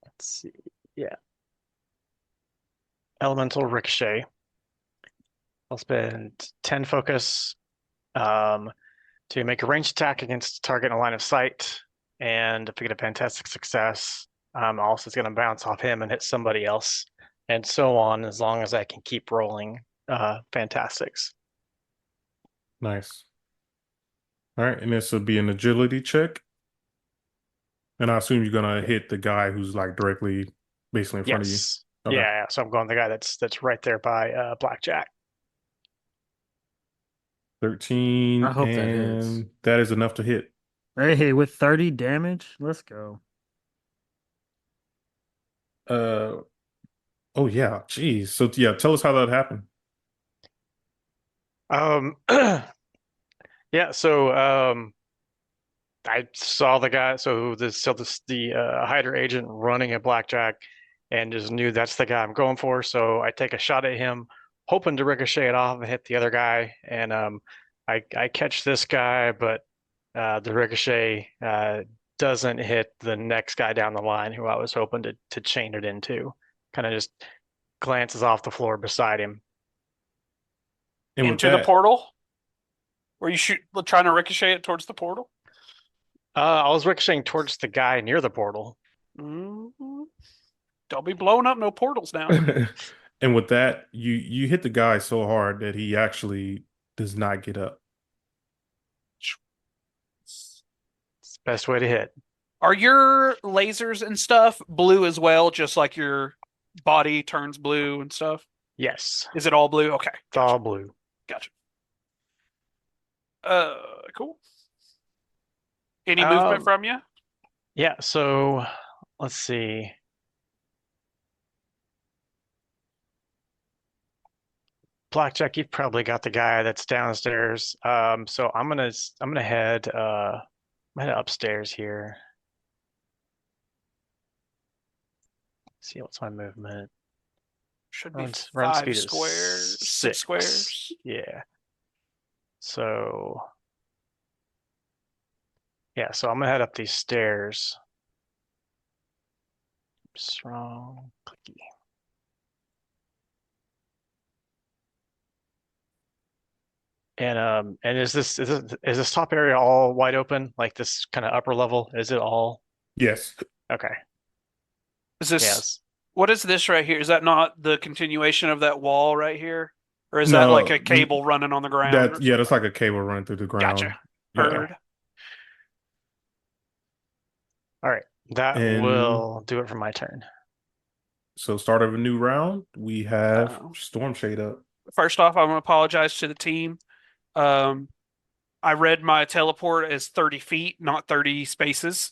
let's see. Yeah. Elemental Ricochet. I'll spend 10 focus to make a ranged attack against a target in a line of sight. And if we get a fantastic success, also it's going to bounce off him and hit somebody else, and so on, as long as I can keep rolling fantastics. Nice. All right, and this will be an agility check. And I assume you're gonna hit the guy who's like directly, basically in front of you. Yes. Okay. Yeah, so I'm going the guy that's right there by Blackjack. 13, I hope that hits. and that is enough to hit. Hey, with 30 damage, let's go. Uh, oh yeah, geez. So yeah, tell us how that happened. Um, yeah, so I saw the guy, the Hydra agent running at Blackjack, and just knew that's the guy I'm going for. So I take a shot at him, hoping to ricochet it off and hit the other guy. And I catch this guy, but the ricochet doesn't hit the next guy down the line, who I was hoping to chain it into. Kind of just glances off the floor beside him. And with Into the that, portal? Were you trying to ricochet it towards the portal? I was ricocheting towards the guy near the portal. Mm-hmm. Don't be blowing up no portals now. and with that, you hit the guy so hard that he actually does not get up. It's the best way to hit. Are your lasers and stuff blue as well, just like your body turns blue and stuff? Yes, Is it all blue? Okay. it's all blue. Gotcha. Cool. Any movement from you? Yeah, so let's see. Blackjack, you've probably got the guy that's downstairs. So I'm gonna head upstairs here. See what's my movement. Should be Run five speed is squares, six 6. squares. Yeah. So yeah, so I'm gonna head up these stairs. Strong, clicky. And is this top area all wide open? Like this kind of upper level? Is it all Yes. okay? Is this Yes. what is this right here? Is that not the continuation of that wall right here? Or is that like No, a cable running on the ground or yeah, something? that's like a cable run through the Gotcha. ground. Yeah. Heard. All right. That And will do it for my turn. so start of a new round, we have Uh, Storm Shade up. First off, I want to apologize to the team. Um, I read my teleport as 30 feet, not 30 spaces.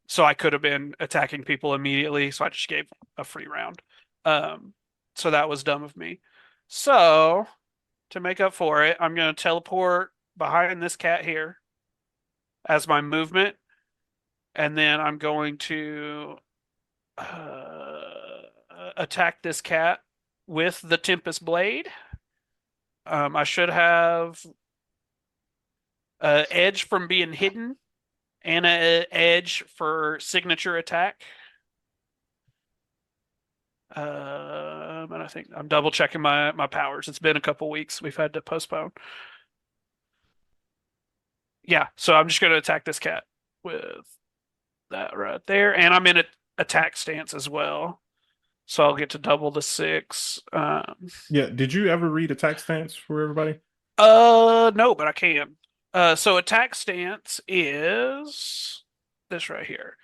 So I could have been attacking people immediately. So I just gave a free round. So that was dumb of me. So to make up for it, I'm going to teleport behind this cat here as my movement. And then I'm going to attack this cat with the Tempest Blade. I should have edge from being hidden and an edge for signature attack. And I think I'm double checking my powers. It's been a couple weeks. We've had to postpone. Yeah, so I'm just going to attack this cat with that right there, and I'm in an attack stance as well, so I'll get to double the 6. Yeah, did you ever read attack stance for everybody? No, but I can. So attack stance is this right here.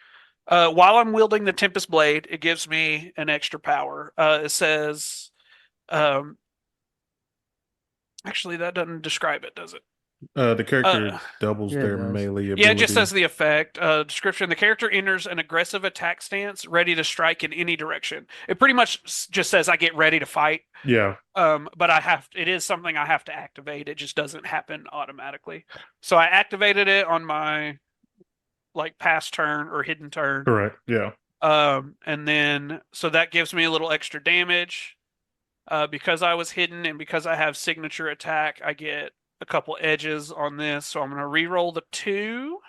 While I'm wielding the Tempest Blade, it gives me an extra power. It says, actually, that doesn't describe it, does it? The character doubles Yeah, it their does. melee Yeah, it just ability. says the effect. Description: the character enters an aggressive attack stance, ready to strike in any direction. It pretty much just says I get ready to fight. Yeah, But it is something I have to activate. It just doesn't happen automatically. So I activated it on my like past turn or hidden turn. correct. Yeah. And then so that gives me a little extra damage. Because I was hidden and because I have signature attack, I get a couple edges on this. So I'm going to re-roll the 2.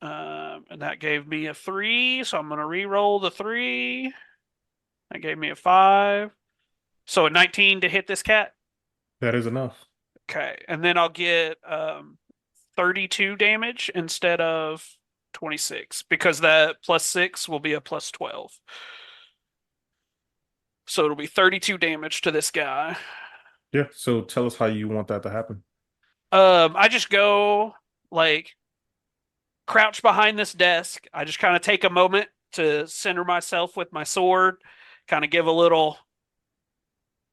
And that gave me a 3. So I'm going to re-roll the 3. That gave me a 5. So a 19 to hit this cat. That is enough. Okay. And then I'll get 32 damage instead of 26 because that plus 6 will be a plus 12. So it'll be 32 damage to this guy. Yeah, so tell us how you want that to happen. I just go like crouch behind this desk. I just kind of take a moment to center myself with my sword, kind of give a little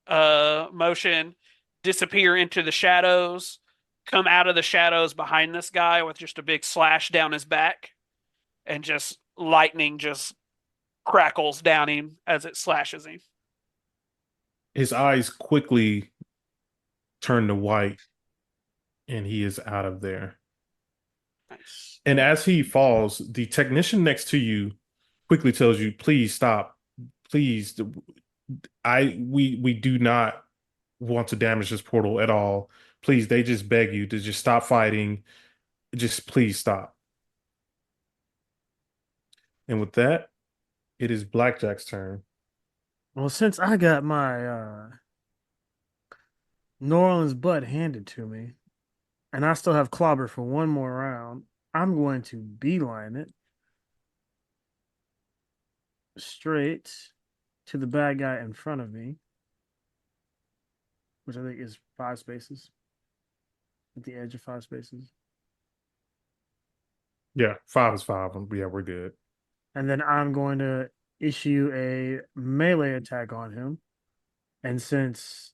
motion, disappear into the shadows, come out of the shadows behind this guy with just a big slash down his back, and just lightning just crackles down him as it slashes him. His eyes quickly turn to white, and he is out of there. Nice. And as he falls, the technician next to you quickly tells you, "Please stop. Please, we do not want to damage this portal at all. Please, they just beg you to just stop fighting. Just please stop." And with that, it is Blackjack's turn. Well, since I got my New Orleans butt handed to me, and I still have Clobber for one more round, I'm going to beeline it straight to the bad guy in front of me, which I think is 5 spaces. At the edge of 5 spaces. Yeah, 5 is 5. Yeah, we're good. And then I'm going to issue a melee attack on him. And since,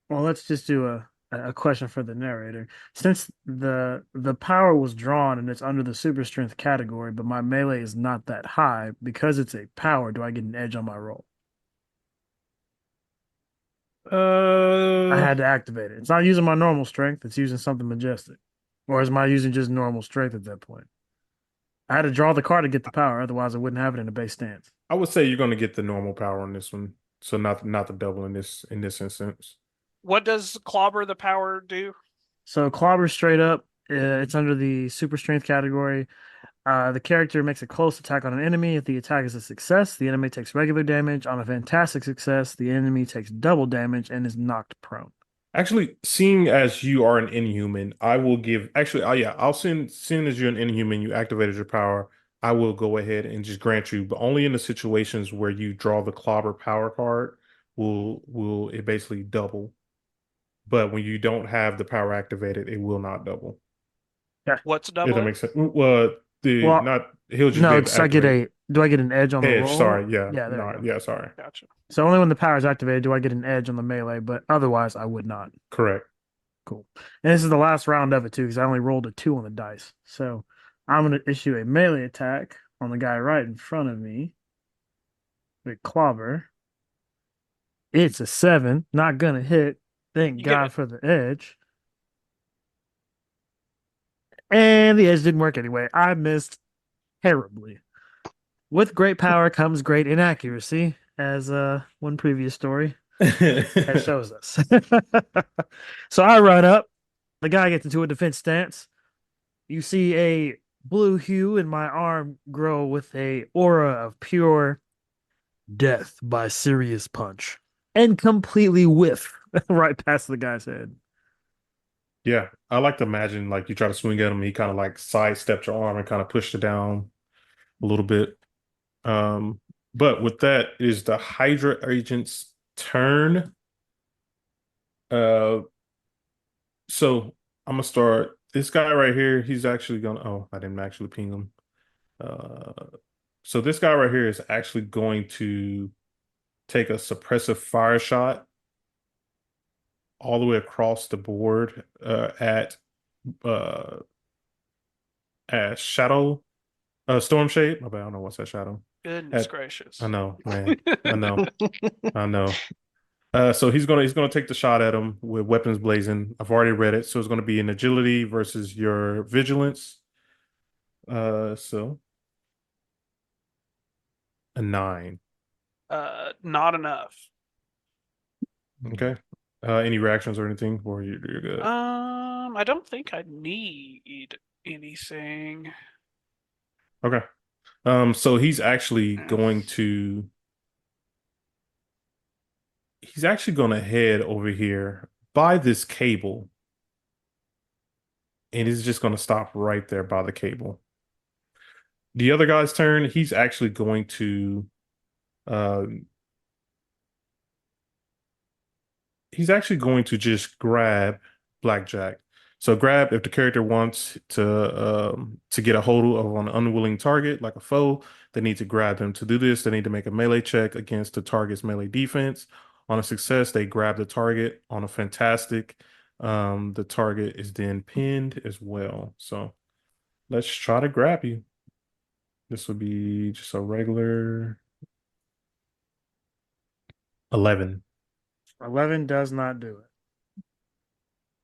well, let's just do a question for the narrator. Since the power was drawn and it's under the super strength category, but my melee is not that high, because it's a power, do I get an edge on my roll? I Uh, had to activate it. It's not using my normal strength. It's using something majestic. Or is my using just normal strength at that point? I had to draw the card to get the power. Otherwise, I wouldn't have it in a base stance. I would say you're going to get the normal power on this one, so not the double in this instance. What does Clobber the Power do? So Clobber straight up, it's under the super strength category. The character makes a close attack on an enemy. If the attack is a success, the enemy takes regular damage. On a fantastic success, the enemy takes double damage and is knocked prone. Actually, seeing as you are an inhuman, I will give. Actually, yeah, I'll send. Seeing as you're an inhuman, you activated your power. I will go ahead and just grant you, but only in the situations where you draw the clobber power card will it basically double. But when you don't have the power activated, it will not double. Yeah. What's If that doubling? makes sense. Well, the Well, not he'll just be no, able to just I get activate a. Do I get an edge on the edge. roll? Sorry, yeah, Yeah, there we no, go. yeah, sorry, Gotcha. So only when the power is activated do I get an edge on the melee, but otherwise I would not. correct. Cool. And this is the last round of it too, because I only rolled a 2 on the dice. So I'm going to issue a melee attack on the guy right in front of me with Clobber. It's a 7. Not going to hit. Thank You get God it. for the edge. And the edge didn't work anyway. I missed terribly. With great power comes great inaccuracy, as one previous story has shows us. So I run up. The guy gets into a defense stance. You see a blue hue in my arm grow with a aura of pure death by serious punch and completely whiff right past the guy's head. Yeah, I like to imagine like you try to swing at him, he kind of like sidestepped your arm and kind of pushed it down a little bit. Um, but with that is the Hydra agent's turn. Uh, so I'm gonna start this guy right here. He's actually gonna. Oh, I didn't actually ping him. Uh, so this guy right here is actually going to take a suppressive fire shot all the way across the board uh at Shadow Storm Shade. My bad, I don't know what's that shadow. Goodness At I gracious. know, man. I know. I know. So he's gonna take the shot at him with weapons blazing. I've already read it, so it's gonna be an agility versus your vigilance. So a 9. Not enough. Okay. Any reactions or anything, or you're good. I don't think I need anything. Okay. So he's actually going to head over here by this cable, and he's just going to stop right there by the cable. The other guy's turn, uh, he's actually going to just grab Blackjack. So grab if the character wants to get a hold of an unwilling target like a foe, they need to grab them. To do this, they need to make a melee check against the target's melee defense. On a success, they grab the target. On a fantastic, the target is then pinned as well. So let's try to grab you. This would be just a regular 11. 11 does not do it.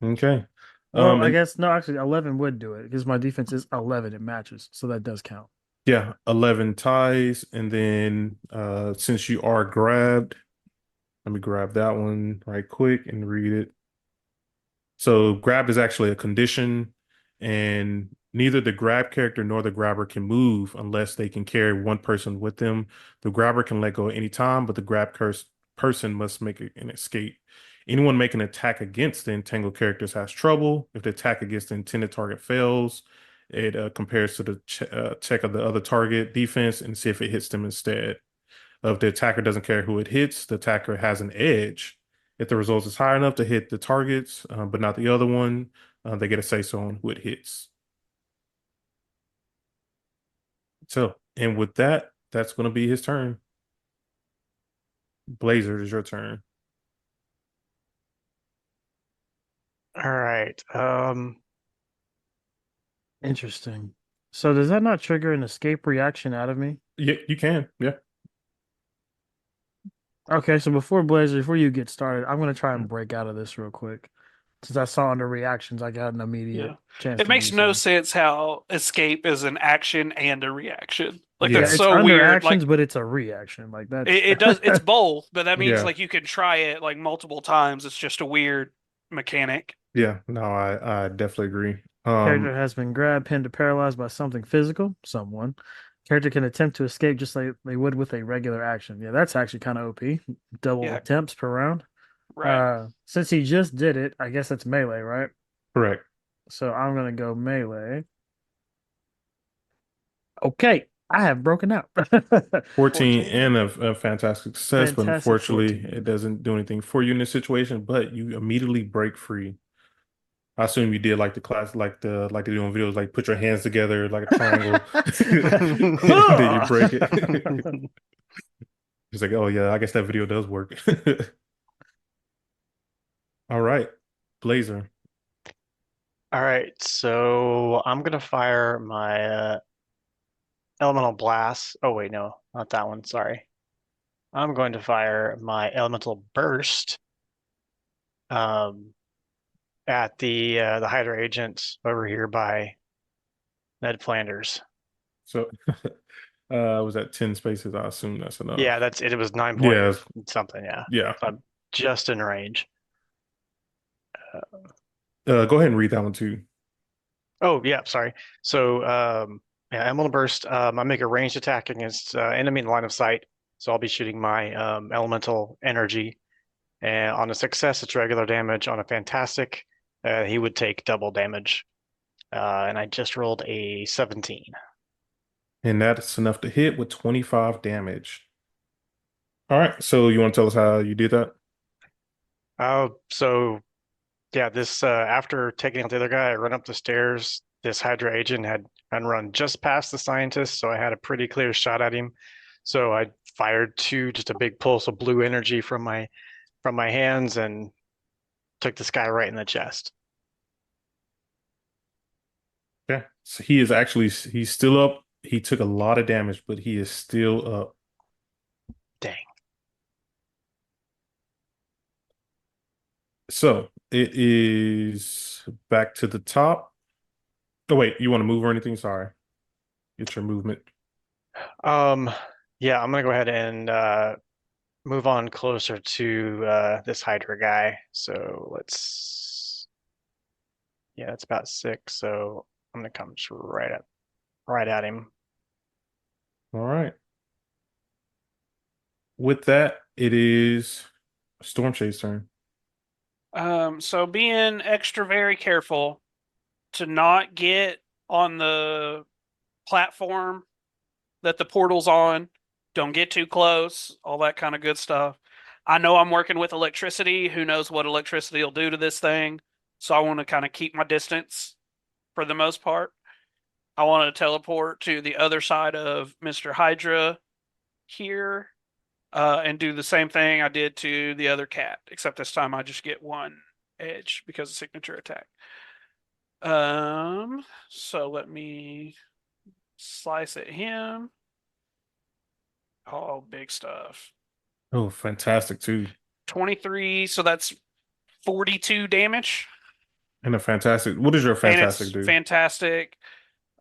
Okay. Well, I And guess, no, actually, 11 would do it because my defense is 11. It matches. So that does count. yeah, 11 ties. And then since you are grabbed, let me grab that one right quick and read it. So grab is actually a condition, and neither the grab character nor the grabber can move unless they can carry one person with them. The grabber can let go at any time, but the person must make an escape. Anyone making an attack against the entangled characters has trouble. If the attack against the intended target fails, it compares to the check of the other target defense and see if it hits them instead. If the attacker doesn't care who it hits, the attacker has an edge. If the result is high enough to hit the targets, but not the other one, they get a say so on who it hits. So, and with that, that's going to be his turn. Blazer, is your turn. All right. Interesting. So does that not trigger an escape reaction out of me? Yeah, you can. Yeah. Okay, so before you get started, I'm gonna try and Mm. break out of this real quick. Since I saw under reactions, I got an immediate Yeah. chance It to do makes no so. sense how escape is an action and a reaction. Like Yeah, that's Yeah, it's so under weird. actions, Like but it's a reaction. Like that's it does it's both, but that means yeah, like you can try it like multiple times. It's just a weird mechanic. yeah. No, I definitely agree. character has been grabbed, pinned, or paralyzed by something physical, someone. Character can attempt to escape just like they would with a regular action. Yeah, that's actually kind of OP. Double Yeah, attempts per round. right. Since he just did it, I guess that's melee, right? Correct. So I'm gonna go melee. Okay, I have broken out. 14 14. and a fantastic success, but Fantastic unfortunately, 14. it doesn't do anything for you in this situation. But you immediately break free. I assume you did like the class, like they do in videos, like put your hands together like a triangle, and then you break it. It's like, oh yeah, I guess that video does work. All right, Blazer. All right, so I'm gonna fire my elemental blast. Oh wait, no, not that one. Sorry. I'm going to fire my elemental burst um, at the Hydra agent over here by Ned Flanders. So, was that 10 spaces? I assume that's Yeah, enough. that's it. It was 9 point Yeah, something. Yeah, yeah. so I'm just in range. Go ahead and read that one too. Oh yeah, sorry. So yeah, elemental burst. I make a ranged attack against enemy in line of sight. So I'll be shooting my elemental energy. And on a success, it's regular damage. On a fantastic, he would take double damage. And I just rolled a 17. And that's enough to hit with 25 damage. All right, so you want to tell us how you did that? So yeah, this after taking out the other guy, I run up the stairs. This Hydra agent had run just past the scientist, so I had a pretty clear shot at him. So I fired just a big pulse of blue energy from my hands and took this guy right in the chest. Yeah. So he's still up. He took a lot of damage, but he is still up. Dang. So it is back to the top. Oh wait, you want to move or anything? Sorry. Get your movement. Um, yeah, I'm gonna go ahead and move on closer to this Hydra guy. So yeah, it's about 6. So I'm gonna come just right at him. All right. With that, it is Storm Shade's turn. So being extra very careful to not get on the platform that the portal's on. Don't get too close, all that kind of good stuff. I know I'm working with electricity. Who knows what electricity will do to this thing? So I want to kind of keep my distance for the most part. I want to teleport to the other side of Mr. Hydra here and do the same thing I did to the other cat, except this time I just get one edge because of signature attack. So let me slice at him. Oh, big stuff. Oh, fantastic too. 23, so that's 42 damage. And a fantastic. What does your And fantastic it's do? fantastic.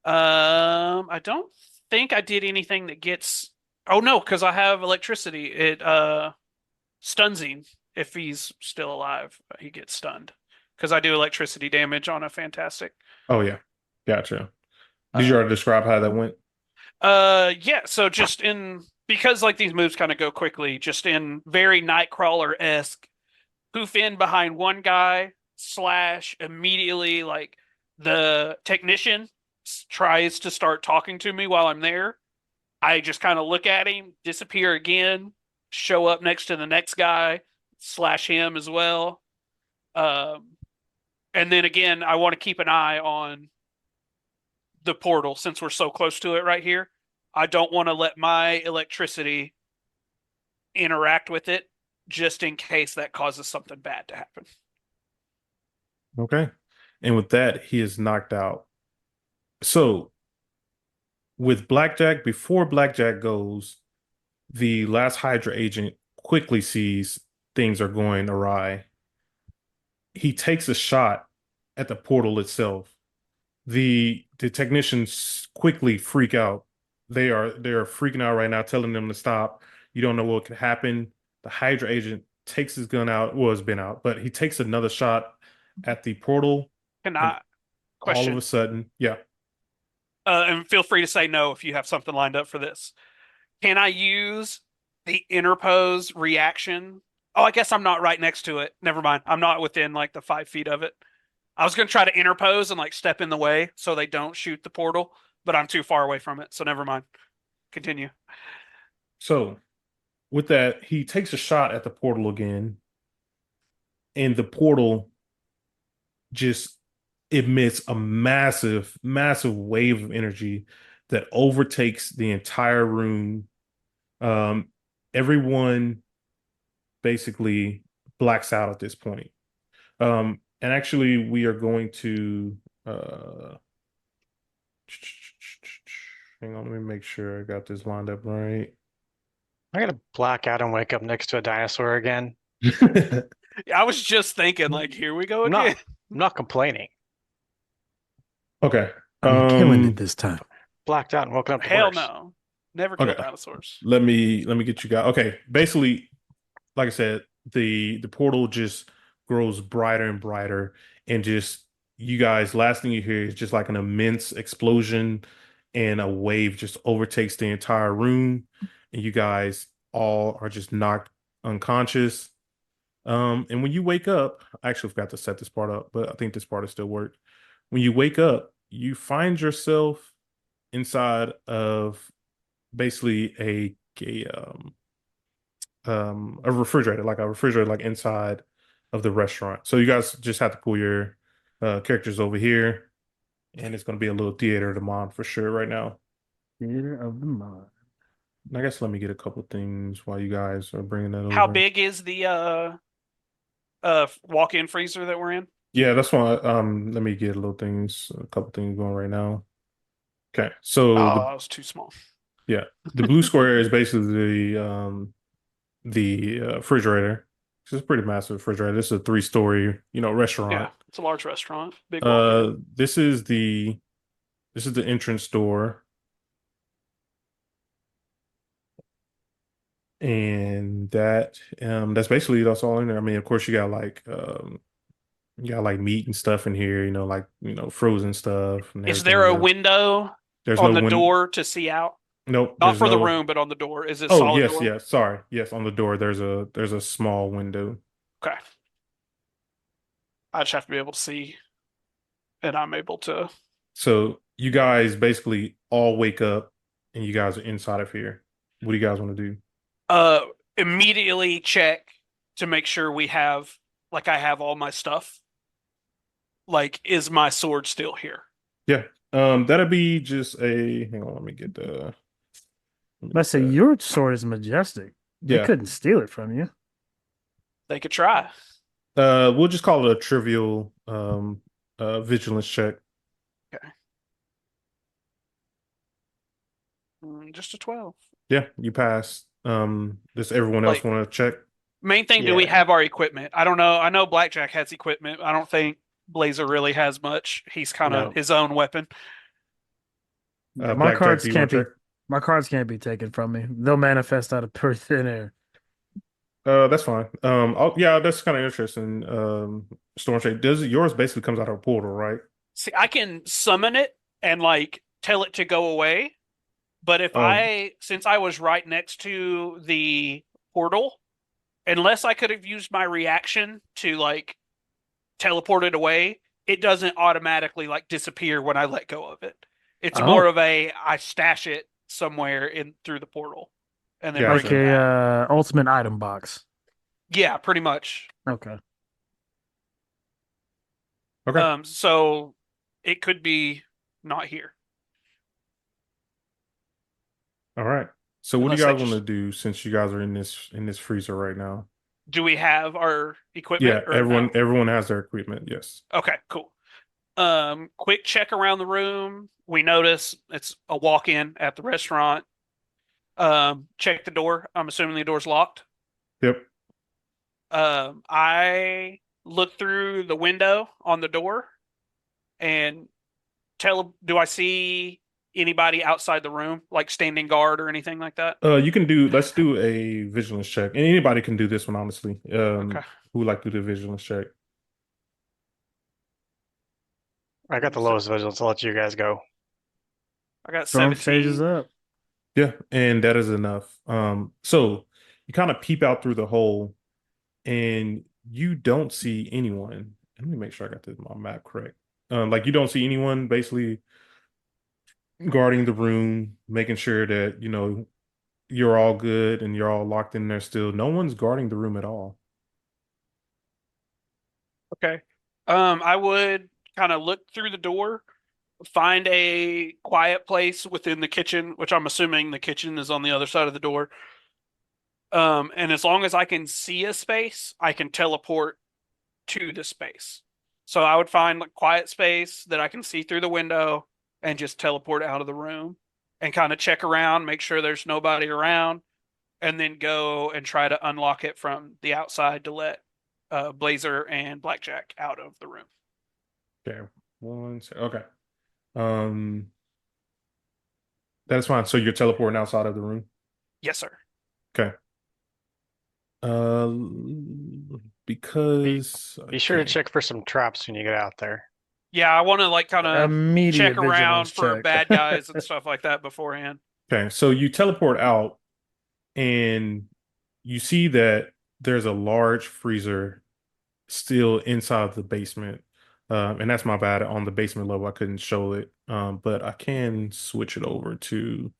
I don't think I did anything that gets. Oh no, because I have electricity. It stuns him if he's still alive. He gets stunned because I do electricity damage on a fantastic. Oh yeah. Gotcha. Did you Uh, already describe how that went? yeah. So just in because like these moves kind of go quickly, just in very Nightcrawler-esque, poof in behind one guy, slash immediately like the technician tries to start talking to me while I'm there. I just kind of look at him, disappear again, show up next to the next guy, slash him as well. Um, and then again, I want to keep an eye on the portal since we're so close to it right here. I don't want to let my electricity interact with it just in case that causes something bad to happen. Okay. And with that, he is knocked out. So with Blackjack, before Blackjack goes, the last Hydra agent quickly sees things are going awry. He takes a shot at the portal itself. The technicians quickly freak out. They are freaking out right now, telling them to stop. You don't know what could happen. The Hydra agent takes his gun out, well, it's been out, but he takes another shot at the portal, Can and I all of question? a sudden, yeah. And feel free to say no if you have something lined up for this. Can I use the interpose reaction? Oh, I guess I'm not right next to it. Never mind. I'm not within like the 5 feet of it. I was gonna try to interpose and like step in the way so they don't shoot the portal, but I'm too far away from it, so never mind. Continue. So with that, he takes a shot at the portal again, and the portal just emits a massive, massive wave of energy that overtakes the entire room. Um, Everyone basically blacks out at this point. And actually, we are going to hang on, let me make sure I got this lined up right. I'm gonna black out and wake up next to a dinosaur again. I was just thinking, like, here we go I'm not again. I'm not complaining. Okay. I'm killing it Um, this time. Blacked out and woken up to Hell worse. no. Never kill okay. dinosaurs. Let me get you guys. Okay, basically, like I said, the portal just grows brighter and brighter, and just you guys, last thing you hear is just like an immense explosion, and a wave just overtakes the entire room, and you guys all are just knocked unconscious. And when you wake up, I actually forgot to set this part up, but I think this part will still work. When you wake up, you find yourself inside of basically a refrigerator, like a refrigerator, like inside of the restaurant. So you guys just have to pull your characters over here, and it's going to be a little theater of the mind for sure right now. Theater of the mind. And I guess let me get a couple things while you guys are bringing that How over. big is the walk-in freezer that we're in? Yeah, that's why. Let me get a couple things going right now. Okay, Oh, so that was too small. the blue square is basically the refrigerator. It's a pretty massive refrigerator. This is a three-story, Yeah, restaurant. it's a large restaurant. Big walk-in. This is the entrance door, and that's all in there. I mean, of course, you got like meat and stuff in here. Frozen stuff and Is everything. there a window There's on no the win. door to see out? Nope. Not There's for the no. room, but on the door. Is it Oh solid yes, door? yes. Sorry, yes. On the door, there's a small window. Okay. I just have to be able to see, and I'm able to. So you guys basically all wake up, and you guys are inside of here. What do you guys want to do? Uh, Immediately check to make sure we have, like, I have all my stuff. Like, is my sword still here? Yeah. That'll be just a. Hang on, let me get the. Let me Let's get say that. your sword is majestic. They Yeah. couldn't steal it from you. They could try. We'll just call it a trivial vigilance check. Okay. Just a 12. Yeah, you pass. Does everyone else Like, want to check? main thing, do we Yeah. have our equipment? I don't know. I know Blackjack has equipment. I don't think Blazer really has much. He's kind of No. his own weapon. Yeah, Blackjack, do you want to check? my cards can't be taken from me. They'll manifest out of pure thin air. That's fine. Yeah, that's kind of interesting. Storm Shade, does yours basically comes out of a portal, right? See, I can summon it and like tell it to go away. But Um, since I was right next to the portal, unless I could have used my reaction to like teleport it away, it doesn't automatically like disappear when I let go of it. It's more Oh, of I stash it somewhere in through the portal and then bring like it gotcha. a back. ultimate item box. Yeah, pretty much. Okay. Okay. So it could be not here All right. So what do you unless they guys want to just. do since you guys are in this freezer right now? Do we have our Yeah, equipment or everyone no? everyone has their equipment. Yes. Okay, cool. Quick check around the room. We notice it's a walk-in at the restaurant. Check the door. I'm assuming the door's locked. Yep. I look through the window on the door and do I see anybody outside the room, like standing guard or anything like that? You can do. Let's do a vigilance check, and anybody can do this one, honestly. Okay. Who would like to do the vigilance check? I got the So lowest vigilance. I'll let you guys go. I got Storm stages 17. up. Yeah, and that is enough. So you kind of peep out through the hole, and you don't see anyone. Let me make sure I got my map correct. Like you don't see anyone basically guarding the room, making sure that you're all good and you're all locked in there still. No one's guarding the room at all. Okay. I would kind of look through the door, find a quiet place within the kitchen, which I'm assuming the kitchen is on the other side of the door. And as long as I can see a space, I can teleport to the space. So I would find a quiet space that I can see through the window and just teleport out of the room and kind of check around, make sure there's nobody around, and then go and try to unlock it from the outside to let Blazer and Blackjack out of the room. Okay, okay. Um, that's fine. So you're teleporting outside of the room. Yes, sir. Okay. Uh, Be because be sure to okay, check for some traps when you get out there. Yeah, I want to like kind of check Immediate vigilance around for check. bad guys and stuff like that beforehand. okay. So you teleport out, and you see that there's a large freezer still inside the basement. And that's my bad. On the basement level, I couldn't show it. But I can switch it over to.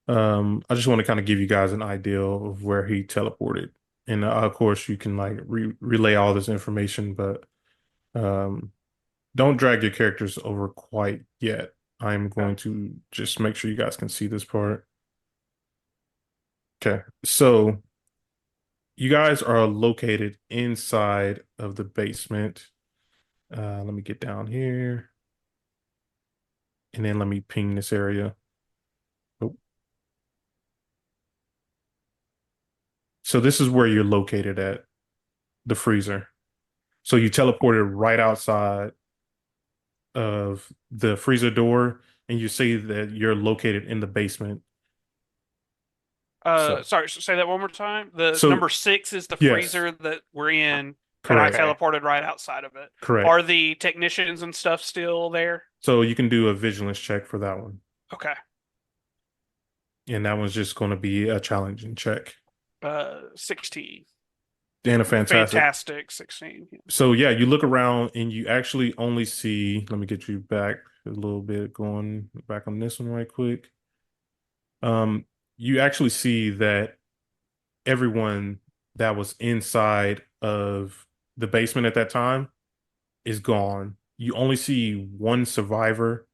I just want to kind of give you guys an idea of where he teleported, and of course you can like relay all this information, but um, don't drag your characters over quite yet. I'm Okay. going to just make sure you guys can see this part. Okay, so you guys are located inside of the basement. Let me get down here, and then let me ping this area. Oh. So this is where you're located at, the freezer. So you teleported right outside of the freezer door, and you say that you're located in the basement. So, Sorry, say that one more time. The so number 6 is the yes, freezer that we're in, and I correct, Okay. teleported right outside of it. correct. Are the technicians and stuff still there? So you can do a vigilance check for that one, Okay. and that one's just going to be a challenging check. 16. And a fantastic. Fantastic 16. So yeah, you look around and you actually only see. Let me get you back a little bit, going back on this one right quick. Um, you actually see that everyone that was inside of the basement at that time is gone. You only see one survivor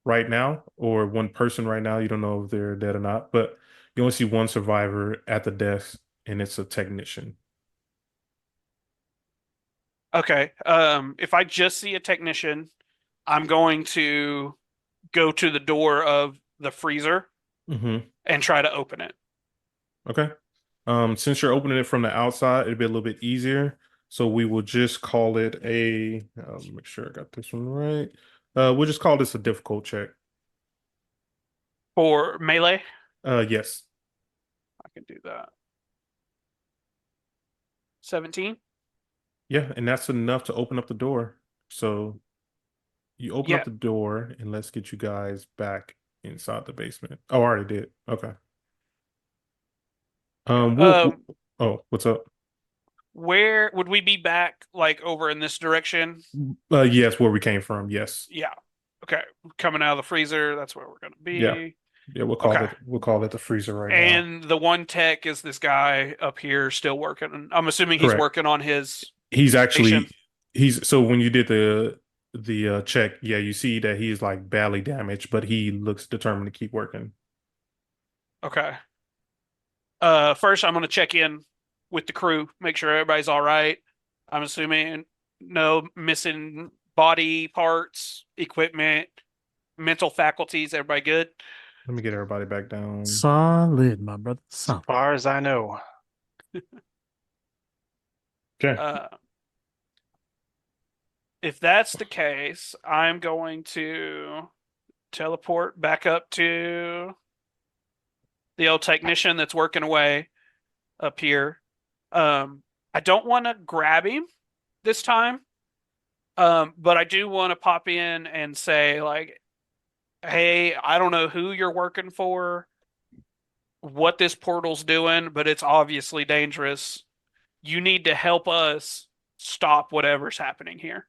right now, or one person right now. You don't know if they're dead or not, but you only see one survivor at the desk, and it's a technician. Okay. If I just see a technician, I'm going to go to the door of the freezer Hmm. and try to open it. Okay. Since you're opening it from the outside, it'd be a little bit easier. So we will just call it a, make sure I got this one right. We'll just call this a difficult check. For melee, Yes. I can do that. 17? Yeah, and that's enough to open up the door. So you open up Yeah. the door, and let's get you guys back inside the basement. Oh, I already did. Okay. Okay. Oh, what's up? Where would we be back? Like over in this direction? Yes, where we came from. Yes. Yeah. Okay. Coming out of the freezer, that's where we're gonna Yeah. be. Yeah, Okay. we'll call it the freezer right now. And the one tech is this guy up here still working. I'm assuming he's Correct. working on his He's station. actually he's so when you did the check, yeah, you see that he's like badly damaged, but he looks determined to keep working. Okay. First I'm gonna check in with the crew, make sure everybody's all right. I'm assuming no missing body parts, equipment, mental faculties. Everybody good? Let me get everybody back down. Solid, my brother. As Solid. far as I know. Okay. Uh, if that's the case, I'm going to teleport back up to the old technician that's working away up here. I don't want to grab him this time, but I do want to pop in and say, like, hey, I don't know who you're working for, what this portal's doing, but it's obviously dangerous. You need to help us stop whatever's happening here.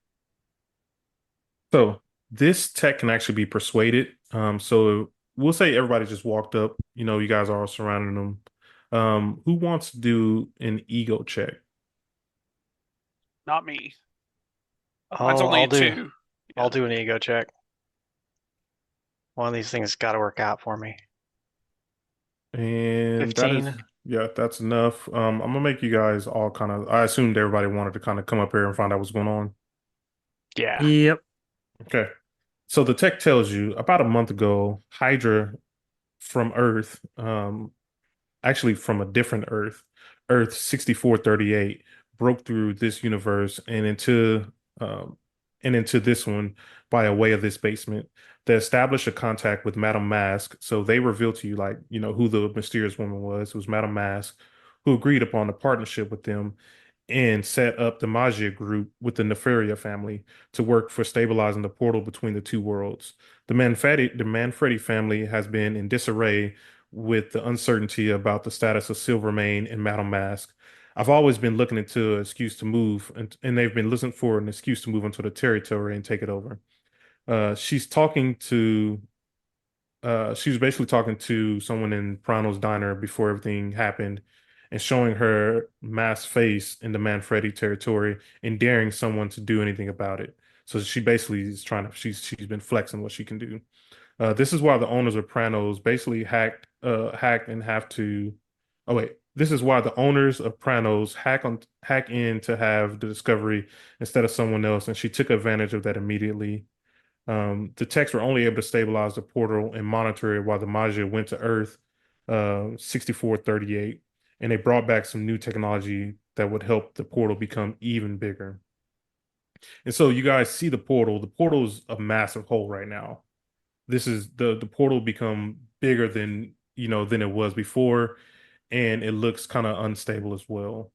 So this tech can actually be persuaded. So we'll say everybody just walked up. You guys are all surrounding them. Who wants to do an ego check? Not me. Mine's I'll only I'll a do two. I'll Yeah. do an ego check. One of these things got to work out for me. And that is, 15. yeah, that's enough. I'm gonna make you guys all kind of. I assumed everybody wanted to kind of come up here and find out what's going on. Yeah. Yep. Okay. So the tech tells you about a month ago, Hydra from Earth, actually from a different Earth, Earth 6438, broke through this universe um and into this one by a way of this basement. They established a contact with Madame Masque, so they revealed to you like, who the mysterious woman was. It was Madame Masque, who agreed upon a partnership with them and set up the Magia group with the Nefaria family to work for stabilizing the portal between the two worlds. The Manfredi family has been in disarray with the uncertainty about the status of Silvermane and Madame Masque. I've always been looking into an excuse to move, and they've been listening for an excuse to move into the territory and take it over. She's talking to she was basically talking to someone in Prano's diner before everything happened and showing her masked face in the Manfredi territory and daring someone to do anything about it. So she basically is she's been flexing what she can do. This is why the owners of Prano's basically hacked and have to. Oh wait, this is why the owners of Prano's hack in to have the discovery instead of someone else, and she took advantage of that immediately. The techs were only able to stabilize the portal and monitor it while the Magia went to Earth 6438, and they brought back some new technology that would help the portal become even bigger. And so you guys see the portal. The portal is a massive hole right now. This is the portal become bigger than it was before, and it looks kind of unstable as well.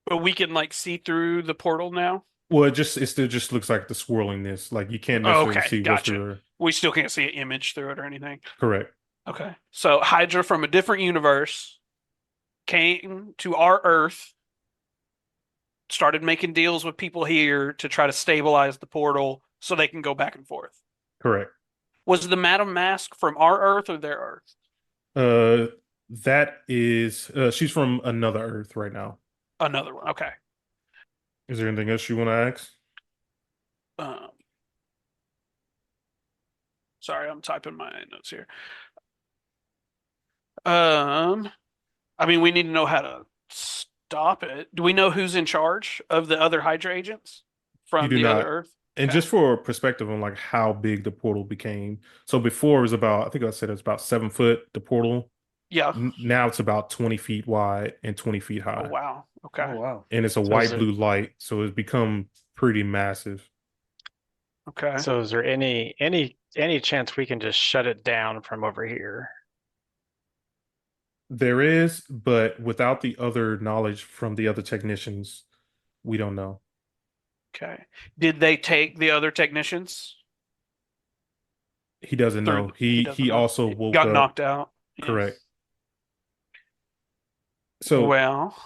But we can like see through the portal now. Well, it still just looks like the swirlingness. Like you can't Oh, necessarily okay, see what's gotcha. through her. We still can't see an image through it or anything. Correct. Okay. So Hydra from a different universe came to our Earth, started making deals with people here to try to stabilize the portal so they can go back and forth. Correct. Was the Madam Mask from our Earth or their Earth? Uh, that is, she's from another Earth right now. Another one. Okay. Is there anything else you want to ask? Um, sorry, I'm typing my notes here. Um, I mean, we need to know how to stop it. Do we know who's in charge of the other Hydra agents You from do the other not. Earth? And Okay. just for perspective on like how big the portal became. So before it was about, I think I said it was about 7 foot, the portal. Yeah. Now it's about 20 feet wide and 20 feet Oh, high. wow. Oh Okay. wow. And it's a So is white it blue light. So it's become pretty massive. Okay. so is there any chance we can just shut it down from over here? There is, but without the other knowledge from the other technicians, we don't know. Okay. Did they take the other technicians He doesn't through? know. He He doesn't know. also woke Got up. knocked out. Yeah. Correct. So, Well,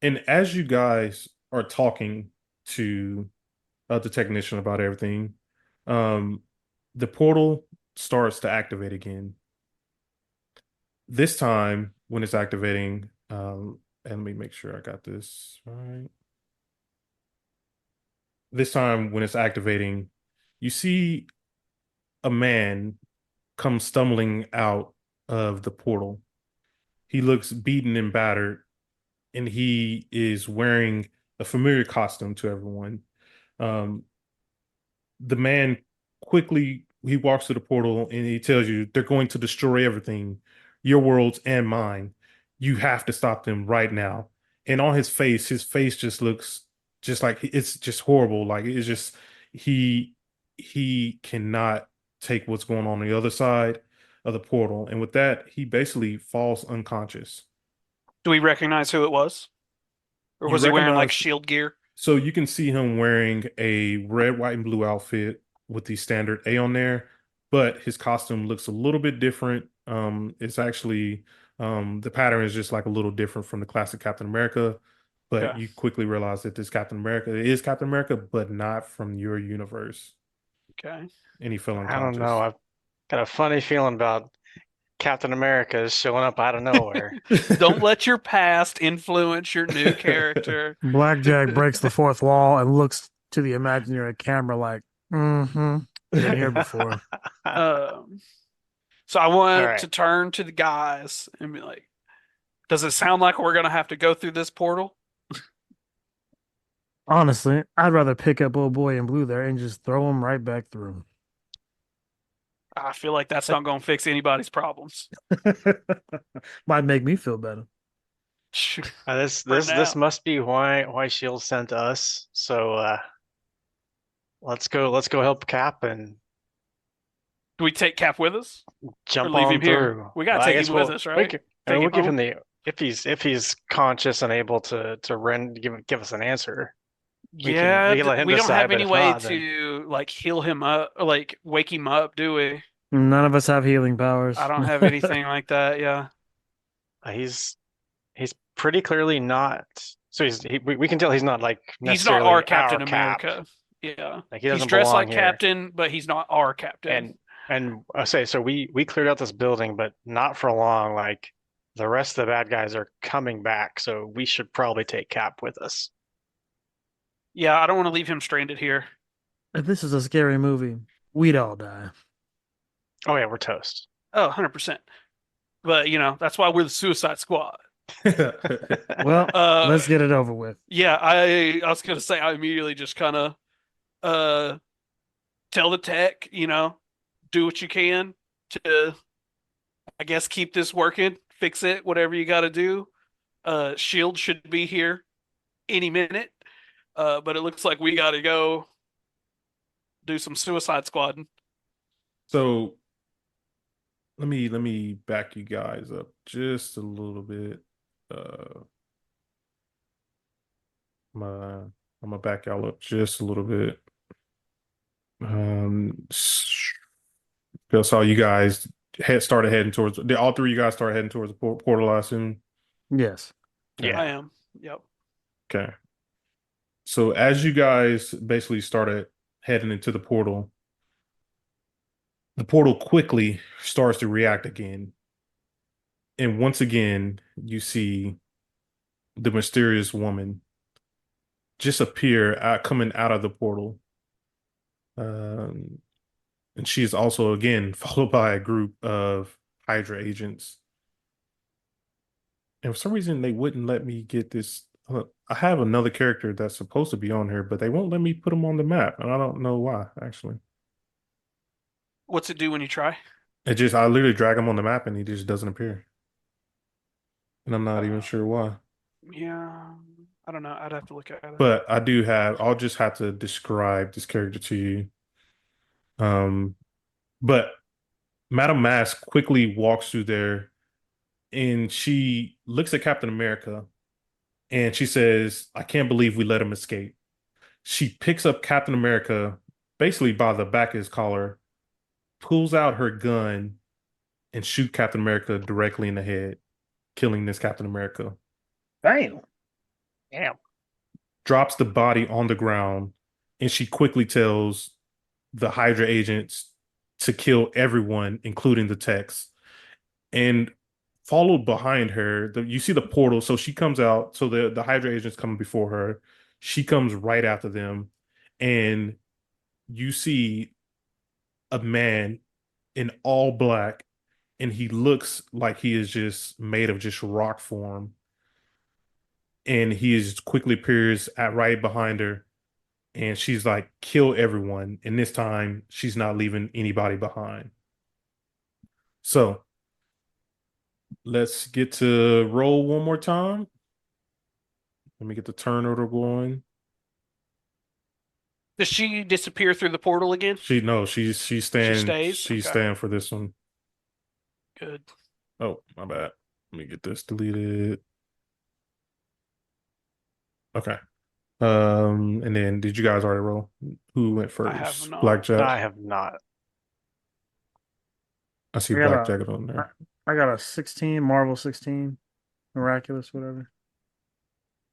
and as you guys are talking to the technician about everything, um, the portal starts to activate again. This time, when it's activating, and let me make sure I got this right. This time, when it's activating, you see a man come stumbling out of the portal. He looks beaten and battered, and he is wearing a familiar costume to everyone. Um, the man quickly he walks to the portal and he tells you they're going to destroy everything, your worlds and mine. You have to stop them right now. And on his face just looks just like it's just horrible. Like it's just he he cannot take what's going on the other side of the portal. And with that, he basically falls unconscious. Do we recognize who it was? Or You was he wearing like recognize, shield gear? so you can see him wearing a red, white, and blue outfit with the standard A on there, but his costume looks a little bit different. It's actually the pattern is just like a little different from the classic Captain America, but Okay. you quickly realize that this Captain America is Captain America, but not from your universe. Okay. And he fell I don't know. unconscious. I've got a funny feeling about Captain America showing up out of nowhere. Don't let your past influence your new character. Blackjack breaks the fourth wall and looks to the imaginary camera like, mm-hmm. Been here before. Um, so I All want right. to turn to the guys and be like, does it sound like we're gonna have to go through this portal? Honestly, I'd rather pick up old boy in blue there and just throw him right back through. I feel like that's not gonna fix anybody's problems. Might make me feel better. This For this this now. must be why Shield sent us. So let's go help Cap and Do we take Cap with us or jump leave on him here? through. We Well, gotta I take guess him with us, right? I mean, Take we'll him give home. him the if he's conscious and able to give us an answer. Yeah, We can let him we don't decide, have but any if way not, then to like heal him up, or, like wake him up, do we? None of us have healing I powers. don't have anything like that. Yeah, he's pretty clearly not. So we can tell he's not like he's not our necessarily our Captain Cap. America. Yeah, Like he he's doesn't dressed belong like here. Captain, but he's not our Captain. And I say so we cleared out this building, but not for long. Like the rest of the bad guys are coming back, so we should probably take Cap with us. Yeah, I don't want to leave him stranded here. If this is a scary movie, we'd all die. Oh yeah, we're toast. Oh, 100%. But that's why we're the Suicide Squad. Well, Uh, let's get it over with. yeah, I was gonna say I immediately just kind of uh tell the tech, do what you can to, I guess, keep this working, fix it, whatever you got to do. Shield should be here any minute, but it looks like we got to go do some Suicide Squad. So let me back you guys up just a little bit. Uh, my I'm gonna back y'all up just a little bit. That's all you guys started heading towards. Did all three of you guys start heading towards the portal, I assume? Yes. Okay. I am. Yep. Okay. So as you guys basically started heading into the portal quickly starts to react again. And once again, you see the mysterious woman just appear coming out of the portal. Um, and she is also again followed by a group of Hydra agents. And for some reason, they wouldn't let me get this. I have another character that's supposed to be on here, but they won't let me put him on the map, and I don't know why, actually. What's it do when you try? I literally drag him on the map and he just doesn't appear. And I'm not even Uh, sure why. yeah, I don't know. I'd have to look at it. But I'll just have to describe this character to you. Um, but Madame Masque quickly walks through there and she looks at Captain America and she says, I can't believe we let him escape. She picks up Captain America basically by the back of his collar, pulls out her gun, and shoot Captain America directly in the head, killing this Captain America. Damn. Damn. Drops the body on the ground, and she quickly tells the Hydra agents to kill everyone, including the techs. And followed behind her, you see the portal. So she comes out. So the Hydra agents come before her. She comes right after them, and you see a man in all black, and he looks like he is just made of just rock form. And he is quickly appears at right behind her, and she's like, "Kill everyone!" And this time, she's not leaving anybody behind. So let's get to roll one more time. Let me get the turn order going. Does she disappear through the portal again? She's She staying stays? she's Okay, staying for this one. good. Oh, my bad. Let me get this deleted. Okay. And then did you guys already roll? Who went I have first? not. Blackjack. I have not. I see I got a Blackjack on I, there. I got a 16, Marvel 16, miraculous, whatever.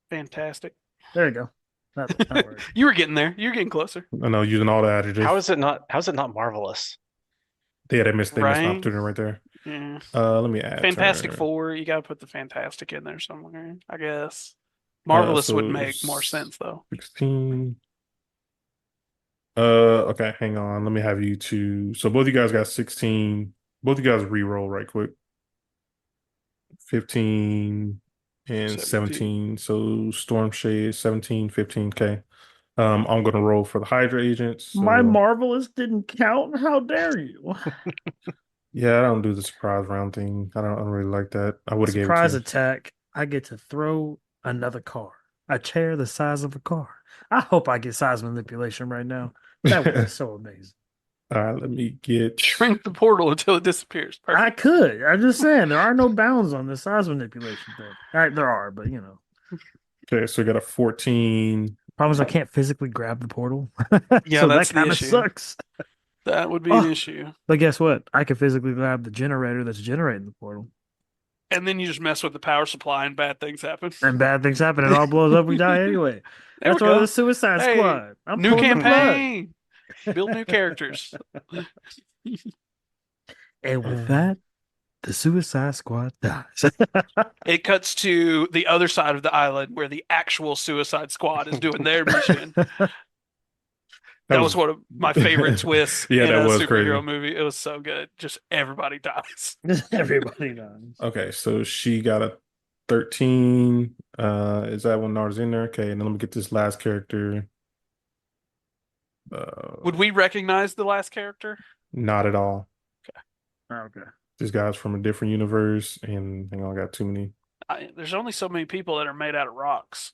Fantastic. There you go. That worked. You were getting there. You're getting closer. I know using all the How adjectives. is it not? How is it not marvelous? Yeah, they missed an Right? opportunity right there. Yeah. Let me add Fantastic turn. Four. You got to put the Fantastic in there somewhere, I guess. Uh, Marvelous would so make more sense, though. 16. Okay, hang on. Let me have you two. So both of you guys got 16. Both of you guys re-roll right quick. 15 and 17. 17. So Storm Shade 17, 15. Okay. I'm gonna roll for the Hydra agents. My So marvelous didn't count. How dare you? yeah, I don't do the surprise round thing. I don't really like that. I would have gave it to Surprise you. attack. I get to throw another car. A chair the size of a car. I hope I get size manipulation right now. That would be so amazing. All right, let me get. Shrink the portal until it disappears. I Perfect. could. I'm just saying there are no bounds on the size manipulation thing. All right, there are, but you know. Okay, so we got a 14. Problem is I can't physically grab the portal. Yeah, So that that's the kind of issue. sucks. That would be an Oh, issue. but guess what? I can physically grab the generator that's generating the portal. And then you just mess with the power supply and bad things happen. And bad things happen. It all blows up. We die anyway. There we That's why go. the Suicide Hey, Squad. I'm new pulling the plug. campaign. Build new characters. And with Uh, that, the Suicide Squad dies. It cuts to the other side of the island where the actual Suicide Squad is doing their mission. that That was was one of my favorite twists yeah, in that a was superhero crazy. movie. It was so good. Just everybody dies. Everybody dies. Okay, so she got a 13. Is that one Nars in there? Okay, and then let me get this last character. Would we recognize the last character? Not at all. Okay. This guy's from a different universe, and hang on, I got too many. There's only so many people that are made out of rocks.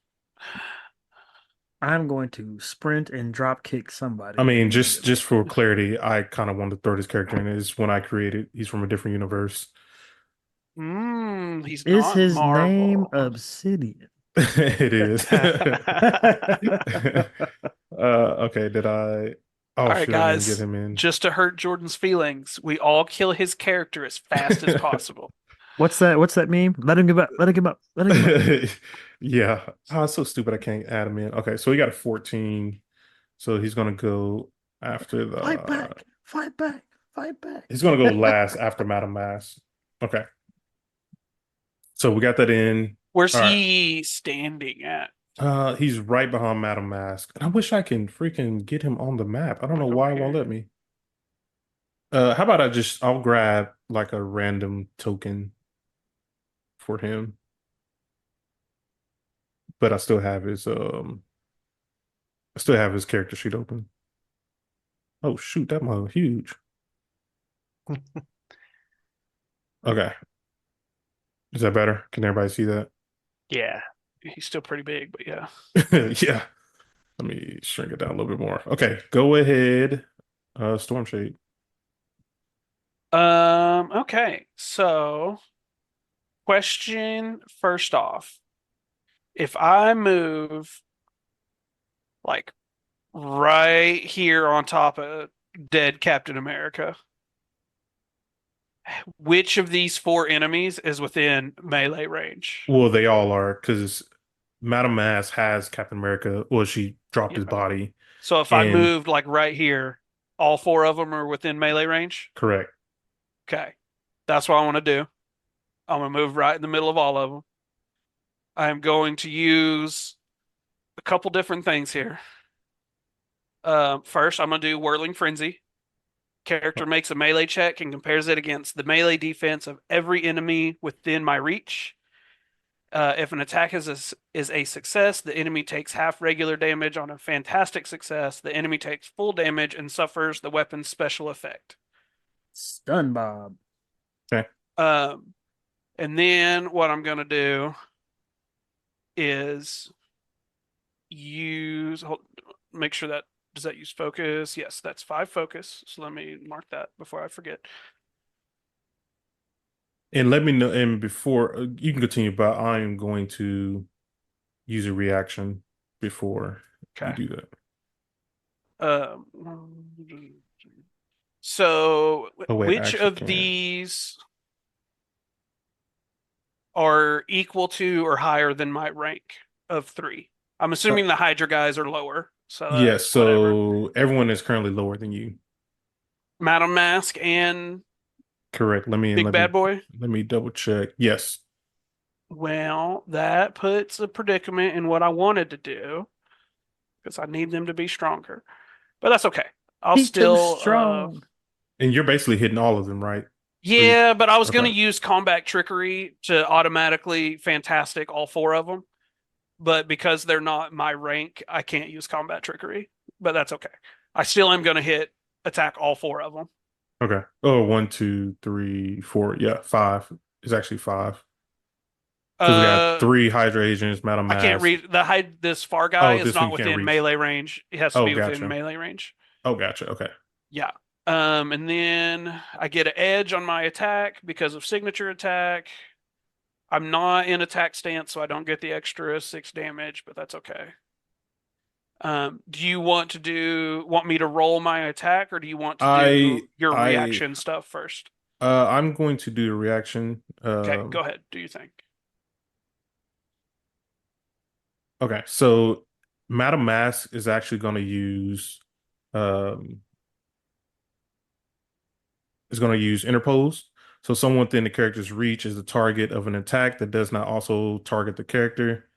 I'm going to sprint and drop kick somebody I mean, just immediately. just for clarity, I kind of wanted to throw this character in. Is when I created. He's from a different universe. He's Is not his name Marvel. Obsidian? It is. Okay, did I? All Oh right, shoot, I didn't get guys. him in. Just to hurt Jordan's feelings, we all kill his character as fast as possible. What's that? What's that meme? Let him give up. Let him give up. Let him give up. Yeah. Oh, it's so stupid. I can't add him in. Okay, so he got a 14. So he's gonna go after Fight the. back. Fight back. Fight back. He's gonna go last after Madame Mass. Okay. So we got that in. Where's All right. he standing at? He's right behind Madame Mask. And I wish I can freaking get him on the map. I don't know Like why over it won't here. let me. How about I'll grab like a random token for him, but I still have his character sheet open. Oh shoot, that mug huge. Okay. Is that better? Can everybody see that? Yeah. He's still pretty big, but yeah. Yeah. Let me shrink it down a little bit more. Okay, go ahead. Storm Shade. Okay. So, question first off. If I move like right here on top of dead Captain America, which of these four enemies is within melee range? Well, they all are because Madame Mask has Captain America. Well, she dropped Yeah. his body. So if I And moved like right here, all four of them are within melee range? correct. Okay. That's what I want to do. I'm going to move right in the middle of all of them. I'm going to use a couple different things here. First, I'm going to do Whirling Frenzy. Character makes a melee check and compares it against the melee defense of every enemy within my reach. If an attack is a success, the enemy takes half regular damage. On a fantastic success, the enemy takes full damage and suffers the weapon's special effect. Stun Bob. Okay. Um, And then what I'm going to do is make sure that, does that use focus? Yes, that's 5 focus. So let me mark that before I forget. And let me know, and before you can continue, but I'm going to use a reaction before you Okay. do that. Um, so Oh wait, I which actually of can. these are equal to or higher than my rank of 3? I'm Uh, assuming the Hydra guys are lower, so yes, whatever. so everyone is currently lower than you. Madam Mask and Correct. Big Bad Boy. Let me double check. Yes. Well, that puts a predicament in what I wanted to do because I need them to be stronger. But that's okay. I'll Keep them still strong. And you're basically hitting all of them, right? Or you, yeah, but I was going okay. to use combat trickery to automatically fantastic all 4 of them. But because they're not my rank, I can't use combat trickery. But that's okay. I still am going to attack all 4 of them. Okay. Oh, one, two, three, four. Yeah, five. It's actually five. Because we got Uh, three Hydra agents, Madam I can't Mask. read this far guy Oh, is this one not you can't within reach. melee range. It has to Oh, be within gotcha. melee range. Oh, gotcha. Okay. Yeah. And then I get an edge on my attack because of signature attack. I'm not in attack stance, so I don't get the extra 6 damage, but that's okay. Do you want me to roll my attack, or do you want to do your I reaction stuff first? I'm going to do a reaction. Okay, go ahead. Do you think? Okay, so Madam Mask is actually going to use um is going to use interpose. So someone within the character's reach is the target of an attack that does not also target the character.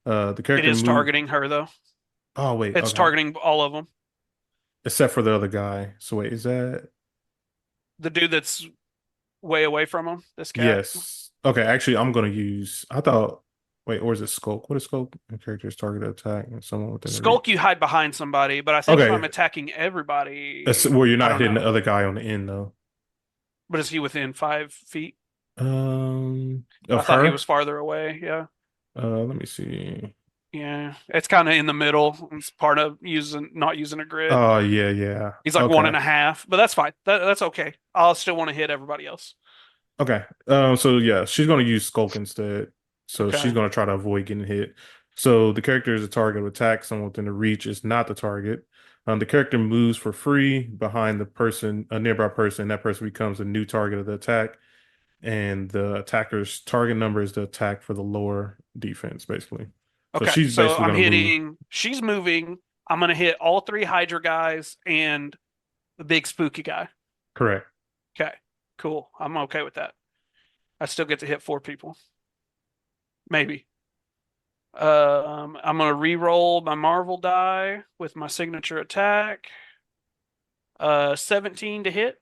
The It character is move. targeting her though. Oh wait, It's okay. targeting all of them. Except for the other guy. So wait, is that The dude that's way away from him, this cat. yes? Okay, actually, I'm going to use. I thought. Wait, or is it Skulk? What is Skulk? A character's target attack and someone within the Skulk, reach. you hide behind somebody, but I think if I'm Okay, attacking everybody, well, you're I not don't hitting the know. other guy on the end though. But is he within 5 feet? Of I thought he was her. farther away. Yeah. Let me see. Yeah. It's kind of in the middle. It's part of not using a grid. Oh, yeah, yeah. He's like one Okay. and a half, but that's fine. That's okay. I'll still want to hit everybody else. Okay. So yeah, she's gonna use Skulk instead. So she's Okay. gonna try to avoid getting hit. So the character is a target of attack. Someone within the reach is not the target. The character moves for free behind the person, a nearby person. That person becomes a new target of the attack, and the attacker's target number is the attack for the lower defense, basically. So Okay. she's So basically I'm gonna move. hitting, she's moving. I'm going to hit all 3 Hydra guys and the big spooky guy. Correct. Okay. Cool. I'm okay with that. I still get to hit 4 people. Maybe. I'm gonna re-roll my Marvel die with my signature attack. 17 to hit.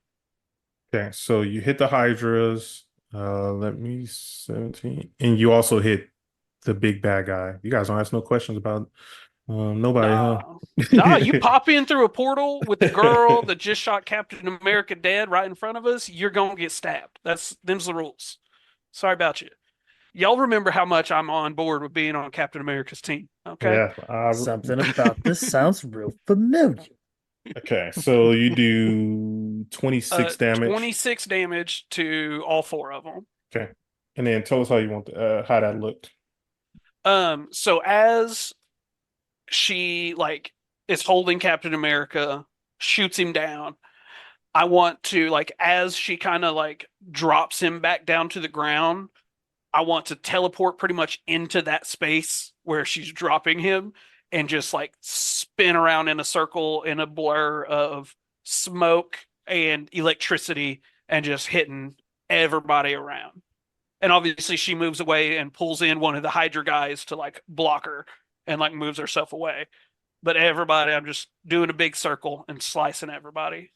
Okay. So you hit the Hydras. Let me 17, and you also hit the big bad guy. You guys don't ask no questions about nobody, huh? Nah, nah. You pop in through a portal with the girl that just shot Captain America dead right in front of us. You're gonna get stabbed. Them's the rules. Sorry about you. Y'all remember how much I'm on board with being on Captain America's team? Okay. Yeah. Something about this sounds real familiar. Okay. So you do 26 damage. 26 damage to all 4 of them. Okay. And then tell us how you want how that looked. So as she like is holding Captain America, shoots him down. I want to like as she kind of like drops him back down to the ground, I want to teleport pretty much into that space where she's dropping him and just like spin around in a circle in a blur of smoke and electricity and just hitting everybody around. And obviously she moves away and pulls in one of the Hydra guys to like block her and like moves herself away. But everybody, I'm just doing a big circle and slicing everybody.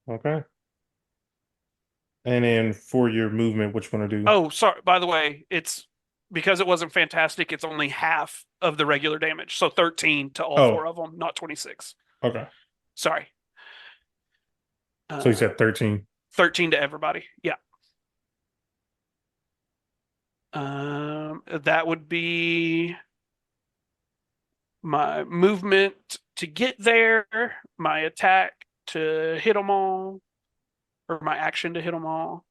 Okay. And then for your movement, which one to do? Oh, sorry. By the way, it's because it wasn't fantastic. It's only half of the regular damage, so 13 to all 4 Oh, of them, not 26. okay. Sorry, So you uh, said 13. 13 to everybody. Yeah. That would be my movement to get there, my attack to hit them all, or my action to hit them all,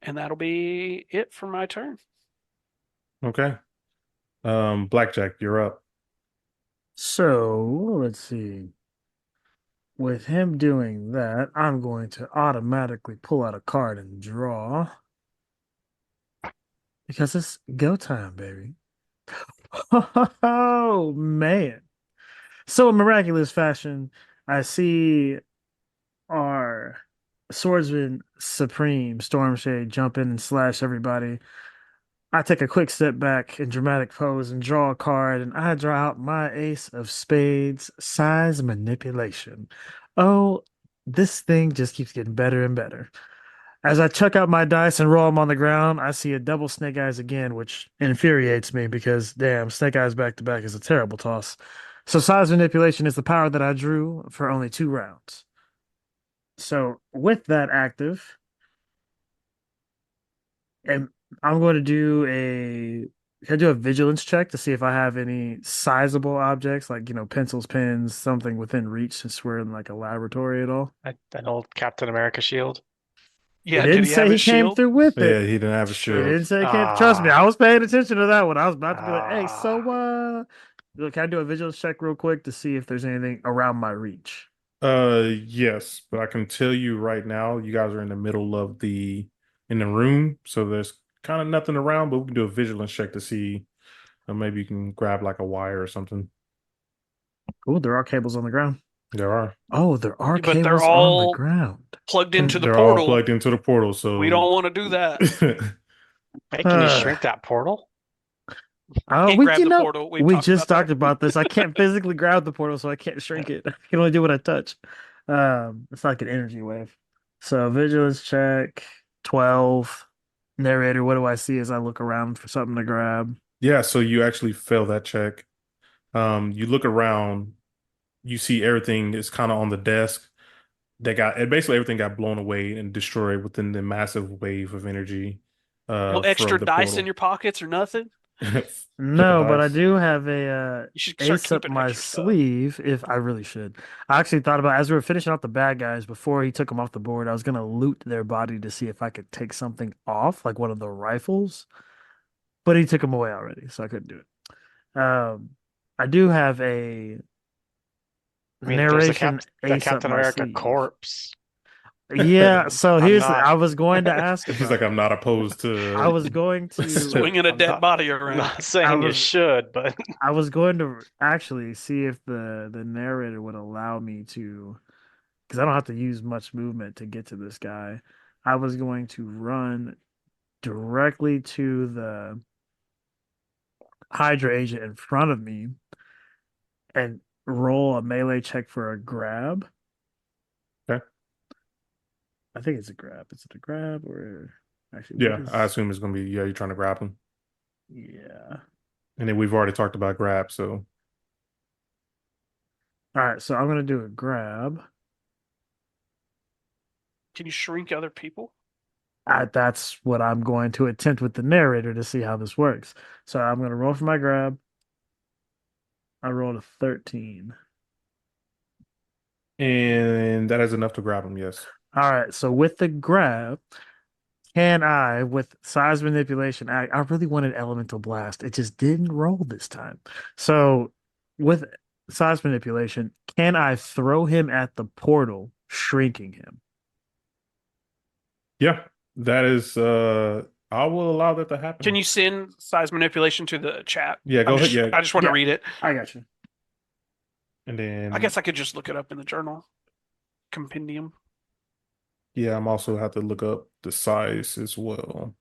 and that'll be it for my turn. Okay. Blackjack, you're up. So let's see. With him doing that, I'm going to automatically pull out a card and draw because it's go time, baby. Oh man. So in miraculous fashion, I see our swordsman supreme Stormshade jump in and slash everybody. I take a quick step back in dramatic pose and draw a card, and I draw out my ace of spades, size manipulation. Oh, this thing just keeps getting better and better. As I chuck out my dice and roll them on the ground, I see a double snake eyes again, which infuriates me because, damn, snake eyes back to back is a terrible toss. So, size manipulation is the power that I drew for only 2 rounds. So, with that active, and I'm going to do can I do a vigilance check to see if I have any sizable objects like, pencils, pens, something within reach since we're in like a laboratory at all? An old Captain America shield. It Yeah, did didn't he have say he his came shield? through with Yeah, it. he didn't have a It shield. didn't say he came. Trust me, I Ah, was paying attention to that one. I was about to be like, hey, so ah. look, can I do a vigilance check real quick to see if there's anything around my reach? Yes, but I can tell you right now, you guys are in the middle of in the room, so there's kind of nothing around, but we can do a vigilance check to see, maybe you can grab like a wire or something. Oh, there are cables on the ground. There are. Oh, there are But they're cables on the all ground. plugged into the They're all portal. plugged into the portal, We so don't want to do that. Hey, can you Uh, shrink that portal? Can't we grab the portal. We we talked just about that. talked about this. I can't physically grab the portal, so I can't shrink it. I can only do what I touch. It's like an energy wave. So vigilance check 12. Narrator, what do I see as I look around for something to grab? yeah, so you actually fail that check. You look around, you see everything is kind of on the desk. Basically everything got blown away and destroyed within the massive wave of energy No from extra the dice in portal. your pockets or nothing. For the No, but I dice. do have a You should start ace up keeping my extra stuff. sleeve if I really should. I actually thought about as we were finishing off the bad guys before he took them off the board, I was gonna loot their body to see if I could take something off, like one of the rifles. But he took them away already, so I couldn't do it. I do have a I mean, there's narration that ace up Captain my America sleeve. corpse. Yeah, so I'm I not. was going to ask He's like, about I'm it. not opposed I to was going to Swinging a I'm dead not. body I'm around. not I saying you was should, but I was going to actually see if the narrator would allow me to, because I don't have to use much movement to get to this guy. I was going to run directly to the Hydra agent in front of me and roll a melee check for a grab. Okay. I think it's a grab. Is it a grab or actually what Yeah, I is? assume it's gonna be, yeah, you're trying to grab him. Yeah. And then we've already talked about grab, so All right, so I'm gonna do a grab. Can you shrink other people? That's what I'm going to attempt with the narrator to see how this works. So I'm gonna roll for my grab. I rolled a 13. and that is enough to grab him, yes. All right, so with the grab, can I, with size manipulation, I really wanted elemental blast. It just didn't roll this time. So with size manipulation, can I throw him at the portal, shrinking him? Yeah, that is I will allow that to Can happen. you send size manipulation to the chat? Yeah, go ahead. Yeah. I just want to Yeah, read it. I got you. And I then guess I could just look it up in the journal compendium. yeah, I'm also have to look up the size as well.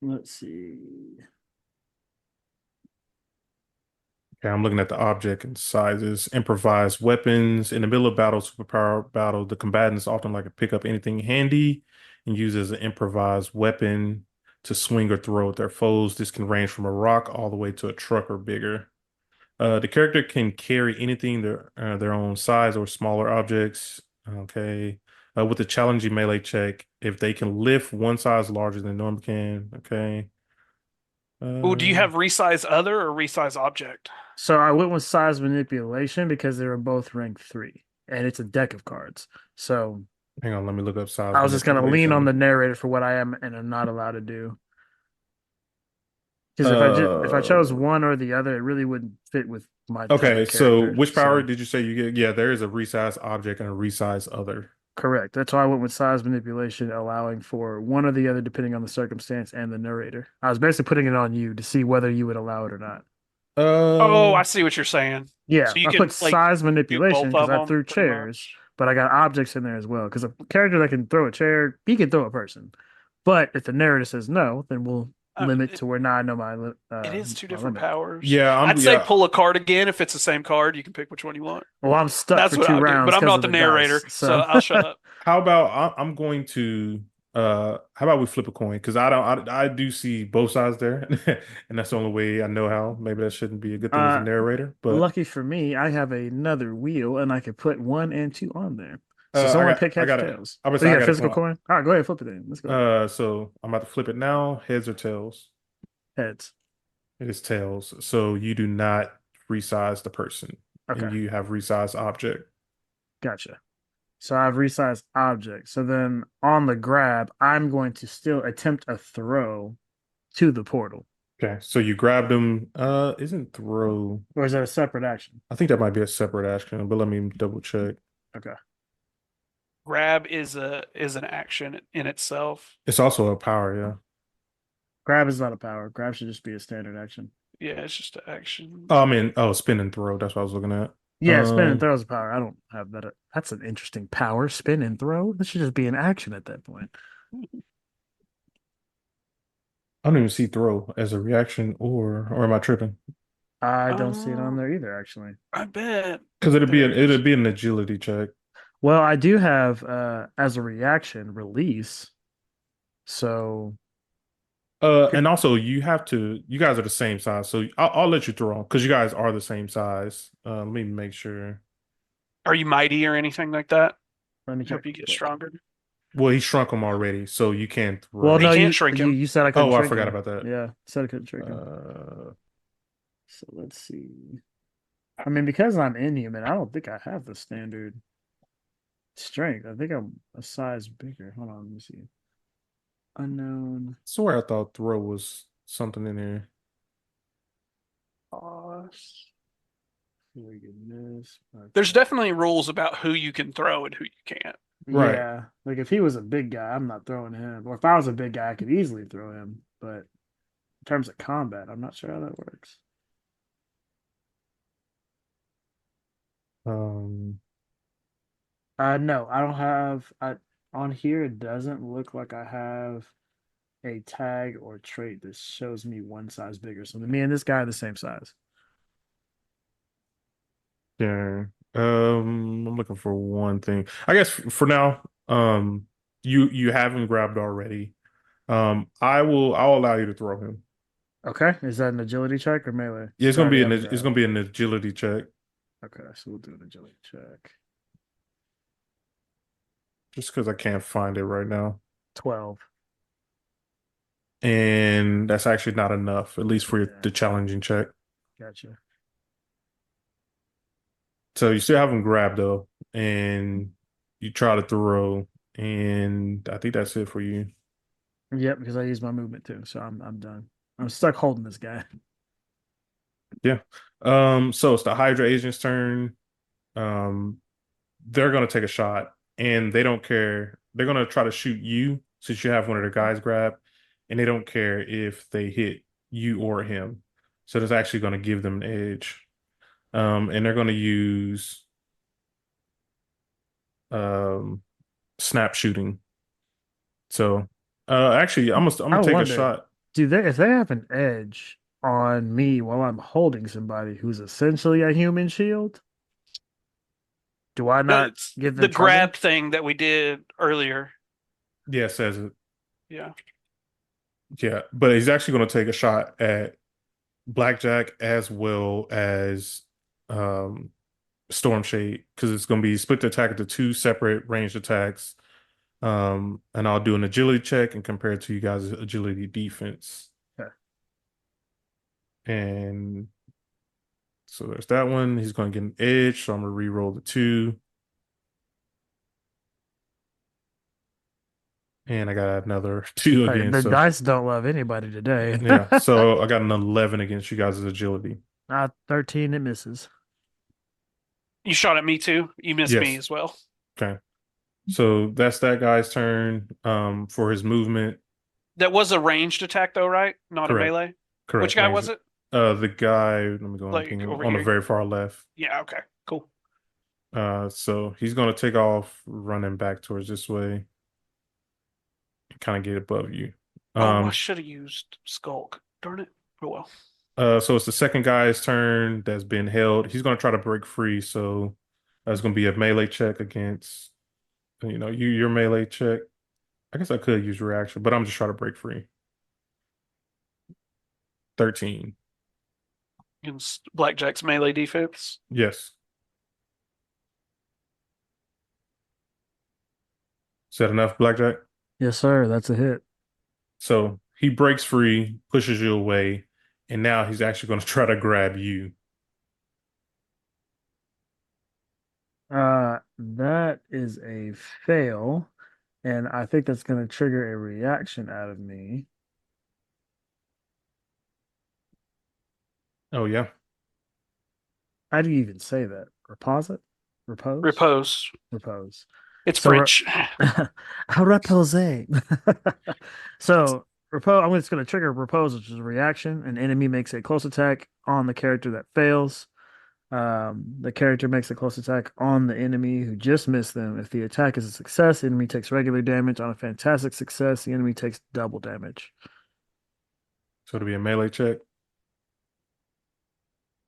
Let's see. Okay, I'm looking at the object and sizes. Improvised weapons. In the middle of battle, superpower battle, the combatants often like to pick up anything handy and use as an improvised weapon to swing or throw at their foes. This can range from a rock all the way to a truck or bigger. The character can carry anything their own size or smaller objects. Okay. with a challenging melee check if they can lift one size larger than normal can. Okay. Oh, do you Uh, have resize other or resize object? So I went with size manipulation because they were both rank 3, and it's a deck of cards. So hang on, let me look up size I was just gonna lean on manipulation. the narrator for what I am and am not allowed to do. Because if I chose Uh, one or the other, it really wouldn't fit with my type okay, of so character. which power So did you say you get? Yeah, there is a resize object and a resize other. correct. That's why I went with size manipulation, allowing for one or the other depending on the circumstance and the narrator. I was basically putting it on you to see whether you would allow it or not. Oh, I Um, see what you're saying. Yeah, So you I put can like size do manipulation both because of I them threw pretty chairs, much. but I got objects in there as well. Because a character that can throw a chair, he can throw a person. But if the narrator says no, then we'll limit It, to where now I know it is two my different limit. powers. yeah, I'd say yeah. pull a card again if it's the same card. You can pick which one you want. Well, I'm stuck That's for what two I would do. But rounds I'm because not of the the dice. narrator, so So I'll shut up. How about I'm going to how about we flip a coin? Because I do see both sides there, and that's the only way I know how. Maybe that shouldn't be a good thing as a uh narrator, but lucky for me, I have another wheel and I can put 1 and 2 on there. So someone pick I heads or got it. tails. I would Oh, say you I got a got a physical coin. coin? All right, go ahead, flip it in. Let's go. So I'm about to flip it now. Heads or tails? Heads. It is tails. So you do not resize the person, and Okay, you have resize object. gotcha. So I've resized object. So then on the grab, I'm going to still attempt a throw to the portal. Okay, so you grabbed him. Isn't throw? Or is that a separate action? I think that might be a separate action, but let me double check. Okay. Grab is an action in itself. It's also a power, yeah. Grab is not a power. Grab should just be a standard action. Yeah, it's just an action. Oh, I mean, oh, spin and throw. That's what I was looking at. Yeah, spin and throw is a power. I don't have that. That's an interesting power. Spin and throw. That should just be an action at that point. I don't even see throw as a reaction, or am I tripping? I don't see it on Uh, there either, actually. I bet Because there's it'd be an agility check. Well, I do have as a reaction release. So And also you have to. You guys are the same size, so I'll let you throw on because you guys are the same size. Let me make sure. Are you mighty or anything like that? let me check. Hope you get stronger. Well, he shrunk him already, so you can't Well, He no, throw. can't shrink him. you said I couldn't Oh, I shrink forgot him. about that. Yeah, said I couldn't shrink him. Uh, So let's see. I mean, because I'm inhuman, I don't think I have the standard strength. I think I'm a size bigger. Hold on, let me see. Unknown. swear I thought throw was something in there. Goodness. There's definitely rules about who you can throw and who you can't. Right. Yeah, like if he was a big guy, I'm not throwing him. Or if I was a big guy, I could easily throw him. But in terms of combat, I'm not sure how that works. Um, No, I don't have. On here, it doesn't look like I have a tag or trait that shows me one size bigger. So me and this guy are the same size. yeah. I'm looking for one thing. I guess for now, you haven't grabbed already. I'll allow you to throw him. Okay, is that an agility check or melee? Yeah, 'Cause I already have a it's grab. gonna be an agility check Okay, so we'll do an agility check. just because I can't find it right now. 12. And that's actually not enough, at least for Yeah, the challenging check. gotcha. So you still haven't grabbed though, and you try to throw, and I think that's it for you. Yep, because I used my movement too, so I'm done. I'm stuck holding this guy. Yeah. So it's the Hydra agent's turn. Um, they're gonna take a shot, and they don't care. They're gonna try to shoot you since you have one of their guys grab, and they don't care if they hit you or him. So that's actually gonna give them an edge. And they're gonna use um snap shooting. So, actually, I'm I gonna take a wonder, shot. do they if they have an edge on me while I'm holding somebody who's essentially a human shield, do I No, not it's give the them trouble? grab thing that we did earlier. Yeah, it says it. Yeah. Yeah, but he's actually gonna take a shot at Blackjack as well as um Storm Shade because it's gonna be split the attack into two separate ranged attacks. And I'll do an agility check and compare it to you guys' agility defense. Okay. And so there's that one. He's going to get an edge, so I'm going to re-roll the 2. And I got another 2 Hey, again. the So dice don't love anybody today. yeah, so I got an 11 against you guys' agility. 13, it misses. You shot at me too. You missed me Yes. as well. Okay. So that's that guy's turn for his movement. That was a ranged attack though, right? Not a Correct. melee. Which Correct. guy Range. was it? The guy, let me go and ping Like him over on the here. very far left. Yeah, okay. Cool. So he's gonna take off running back towards this way and kind of get above you. Oh, I Um, should have used Skulk. Darn it. Oh well. so it's the second guy's turn that's been held. He's gonna try to break free, so that's gonna be a melee check against, your melee check. I guess I could use reaction, but I'm just trying to break free. 13. Against Blackjack's melee defense. Yes. Is that enough, Blackjack? Yes, sir. That's a hit. So he breaks free, pushes you away, and now he's actually going to try to grab you. That is a fail, and I think that's going to trigger a reaction out of me. Oh, yeah. How do you even say that? Reposit? Repose? Repose. Repose. It's So, French. repose. So, repose. I'm just going to trigger repose, which is a reaction. An enemy makes a close attack on the character that fails. The character makes a close attack on the enemy who just missed them. If the attack is a success, the enemy takes regular damage. On a fantastic success, the enemy takes double damage. So it'll be a melee check.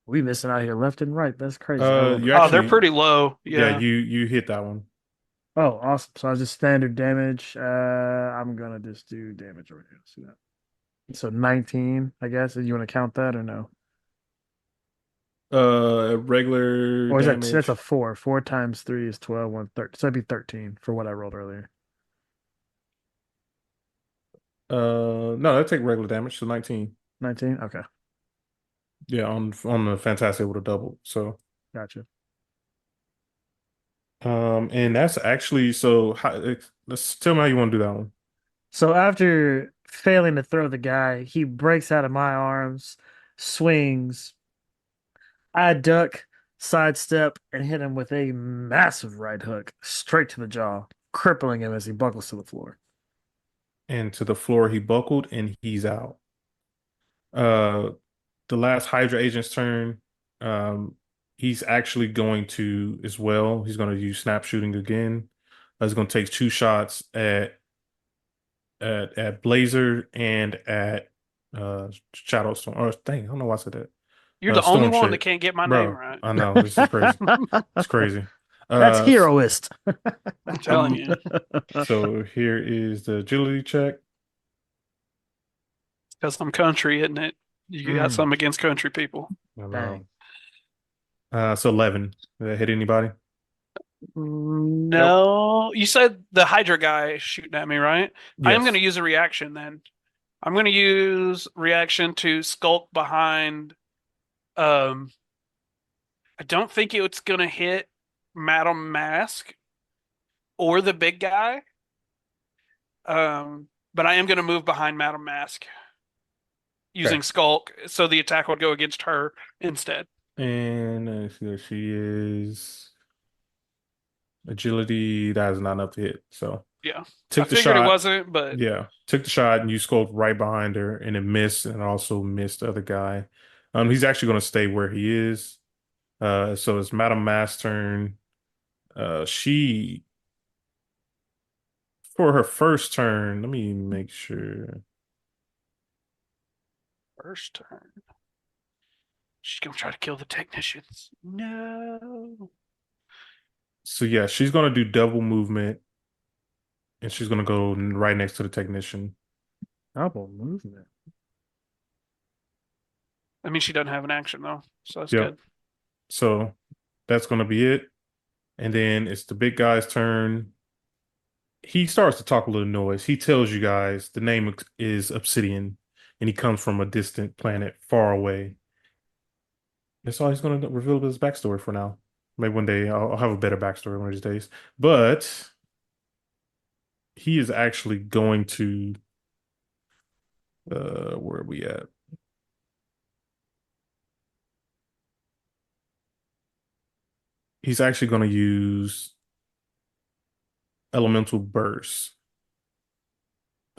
We missing out here left and right. That's crazy. Oh, You Oh, they're actually, pretty low. yeah, Yeah. you hit that one. oh, awesome. So I just standard damage. I'm gonna just do damage over here. See that? So 19, I guess. You want to count that or no? Regular Or is that's a damage. 4. 4 times 3 is 12, 13. So that'd be 13 for what I rolled earlier. No, that take regular damage, so 19. 19? Okay, Yeah, on the fantastic with a double. So, gotcha. and that's actually so. Let's tell me how you want to do that one. So after failing to throw the guy, he breaks out of my arms, swings. I duck, sidestep, and hit him with a massive right hook straight to the jaw, crippling him as he buckles to the floor. And to the floor he buckled, and he's out. Uh, the last Hydra agent's turn. Um, he's actually going to as well. He's going to use snap shooting again. He's going to take 2 shots at Blazer and at Shadowstorm. Oh, dang, I don't know why I said that. You're the only Storm one that Shape. can't get my name Bro, right. I know this is crazy. It's crazy. That's heroist. I'm telling you. So here is the agility check. Because I'm country, isn't it? You got something against country people. I know. Dang. So 11. Did that hit anybody? No. You said the Hydra guy shooting at me, right? I am Yes. going to use a reaction then. I'm going to use reaction to skulk behind. I don't think it's going to hit Madam Masque or the big guy. But I am going to move behind Madam Masque using skulk, so the attack would go against her instead. And let's see, she is agility. That is not enough to hit. So Yeah. took I the figured it shot. wasn't, but Yeah, took the shot and you scoped right behind her, and it missed, and also missed the other guy. He's actually going to stay where he is. So it's Madame Mass turn. She for her first turn. Let me make sure. first turn. She's gonna try to kill the technicians. No. So yeah, she's going to do double movement, and she's going to go right next to the technician. Double movement. I mean, she doesn't have an action though, so that's Yep. good. So that's going to be it. And then it's the big guy's turn. he starts to talk a little noise. He tells you guys the name is Obsidian, and he comes from a distant planet far away. That's all he's going to reveal his backstory for now. Maybe one day I'll have a better backstory one of these days. But he is actually going to where are we at? He's actually going to use elemental burst.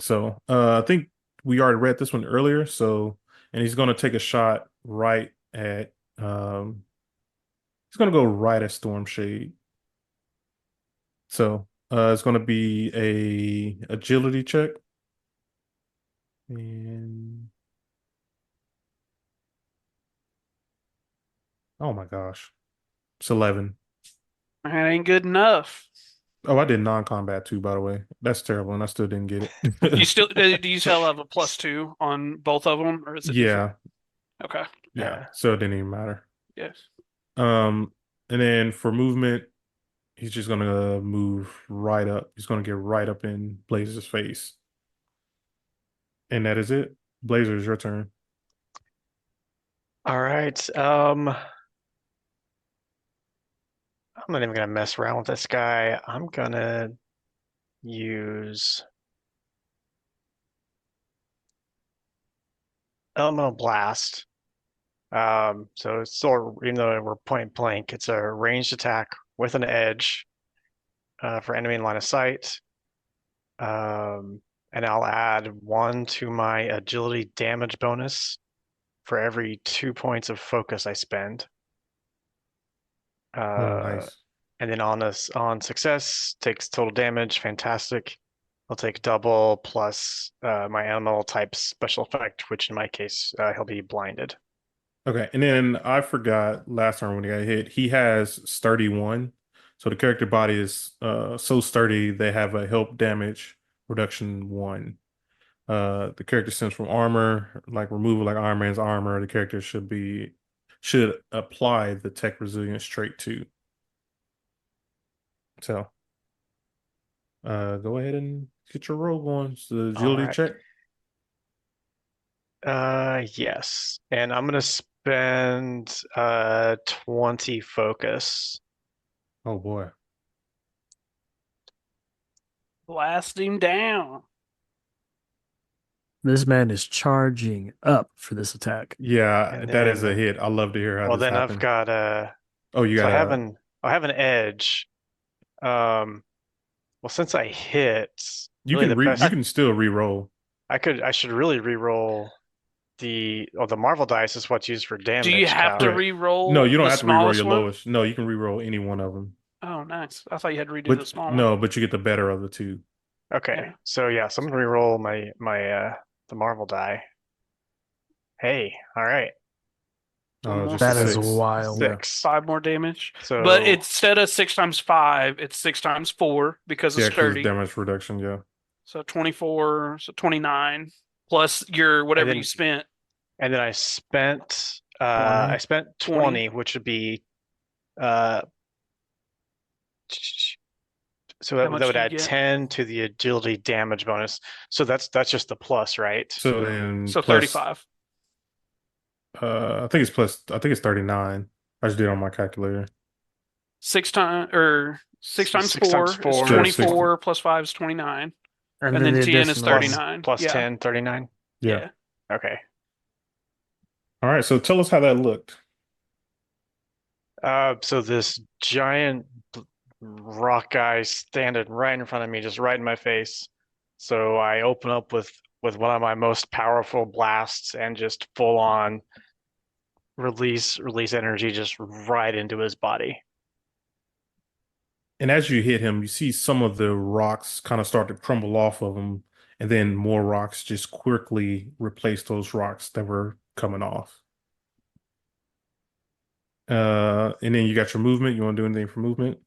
So I think we already read this one earlier. So and he's going to take a shot right at he's going to go right at Storm Shade. So it's going to be a agility check. And oh my gosh. It's 11. That ain't good enough. Oh, I did non-combat too, by the way. That's terrible, and I still didn't get You it. still do you still have a +2 on both of them, or is it different? Yeah, Okay. yeah. So it didn't even matter. Yes. Um, and then for movement, he's just gonna move right up. He's gonna get right up in Blazer's face. And that is it. Blazer, it's your turn. All right. I'm not even gonna mess around with this guy. I'm gonna use Elemental Blast. So it's still, even though we're point blank, it's a ranged attack with an edge for enemy in line of sight. And I'll add 1 to my agility damage bonus for every 2 points of focus I spend. Oh, Uh, nice. and then on success, takes total damage. Fantastic. I'll take double plus my elemental type special effect, which in my case, he'll be blinded. Okay, and then I forgot last time when he got hit, he has sturdy 1. So the character body is so sturdy they have a help damage reduction 1. The character stems from armor, like removal like Iron Man's armor. The character should apply the tech resilience trait too. So go ahead and get your roll going. It's the All agility right. check. Yes. And I'm gonna spend 20 focus. Oh boy. Blast him down. This man is charging up for this attack. Yeah, And that is a then hit. I love to hear how well this then I've happened. got Oh, you so got a I have an edge. Well since I hit, really the you best can still re-roll. I should really re-roll the Marvel dice is what's used for Do you damage have to cal. Correct. No, re-roll you don't the have to re-roll smallest your one? lowest. No, you can re-roll any one of them. Oh, nice. I thought you had to redo the But small one. no, but you get the better of the two. Okay. Yeah. So yeah, so I'm gonna re-roll my the Marvel die. Hey, all right. One Oh, more just a That is six. six. wild. Yeah. 6. 5 more damage. But So instead of 6 times 5, it's 6 times 4 because of Yeah, because sturdy. damage reduction, yeah. So 24, so 29 plus your whatever you then spent. and then I spent 20. I spent 20, which would be uh so How that much would do you add get? 10 to the agility damage bonus. So that's just the plus, right? So then So plus 35. I think it's 39. I just did it on my calculator. 6 times or 6 times 6 times 4 is 4 So is 60. 24 plus 5 is 29. And And then then the 10 is additional plus 39. plus Yeah. 10, 39. Yeah. Yeah. Okay. All right, so tell us how that looked. So this giant rock guy standing right in front of me, just right in my face. So I open up with one of my most powerful blasts and just full on release energy just right into his body. And as you hit him, you see some of the rocks kind of start to crumble off of him, and then more rocks just quickly replace those rocks that were coming off. And then you got your movement. You want to do anything for movement?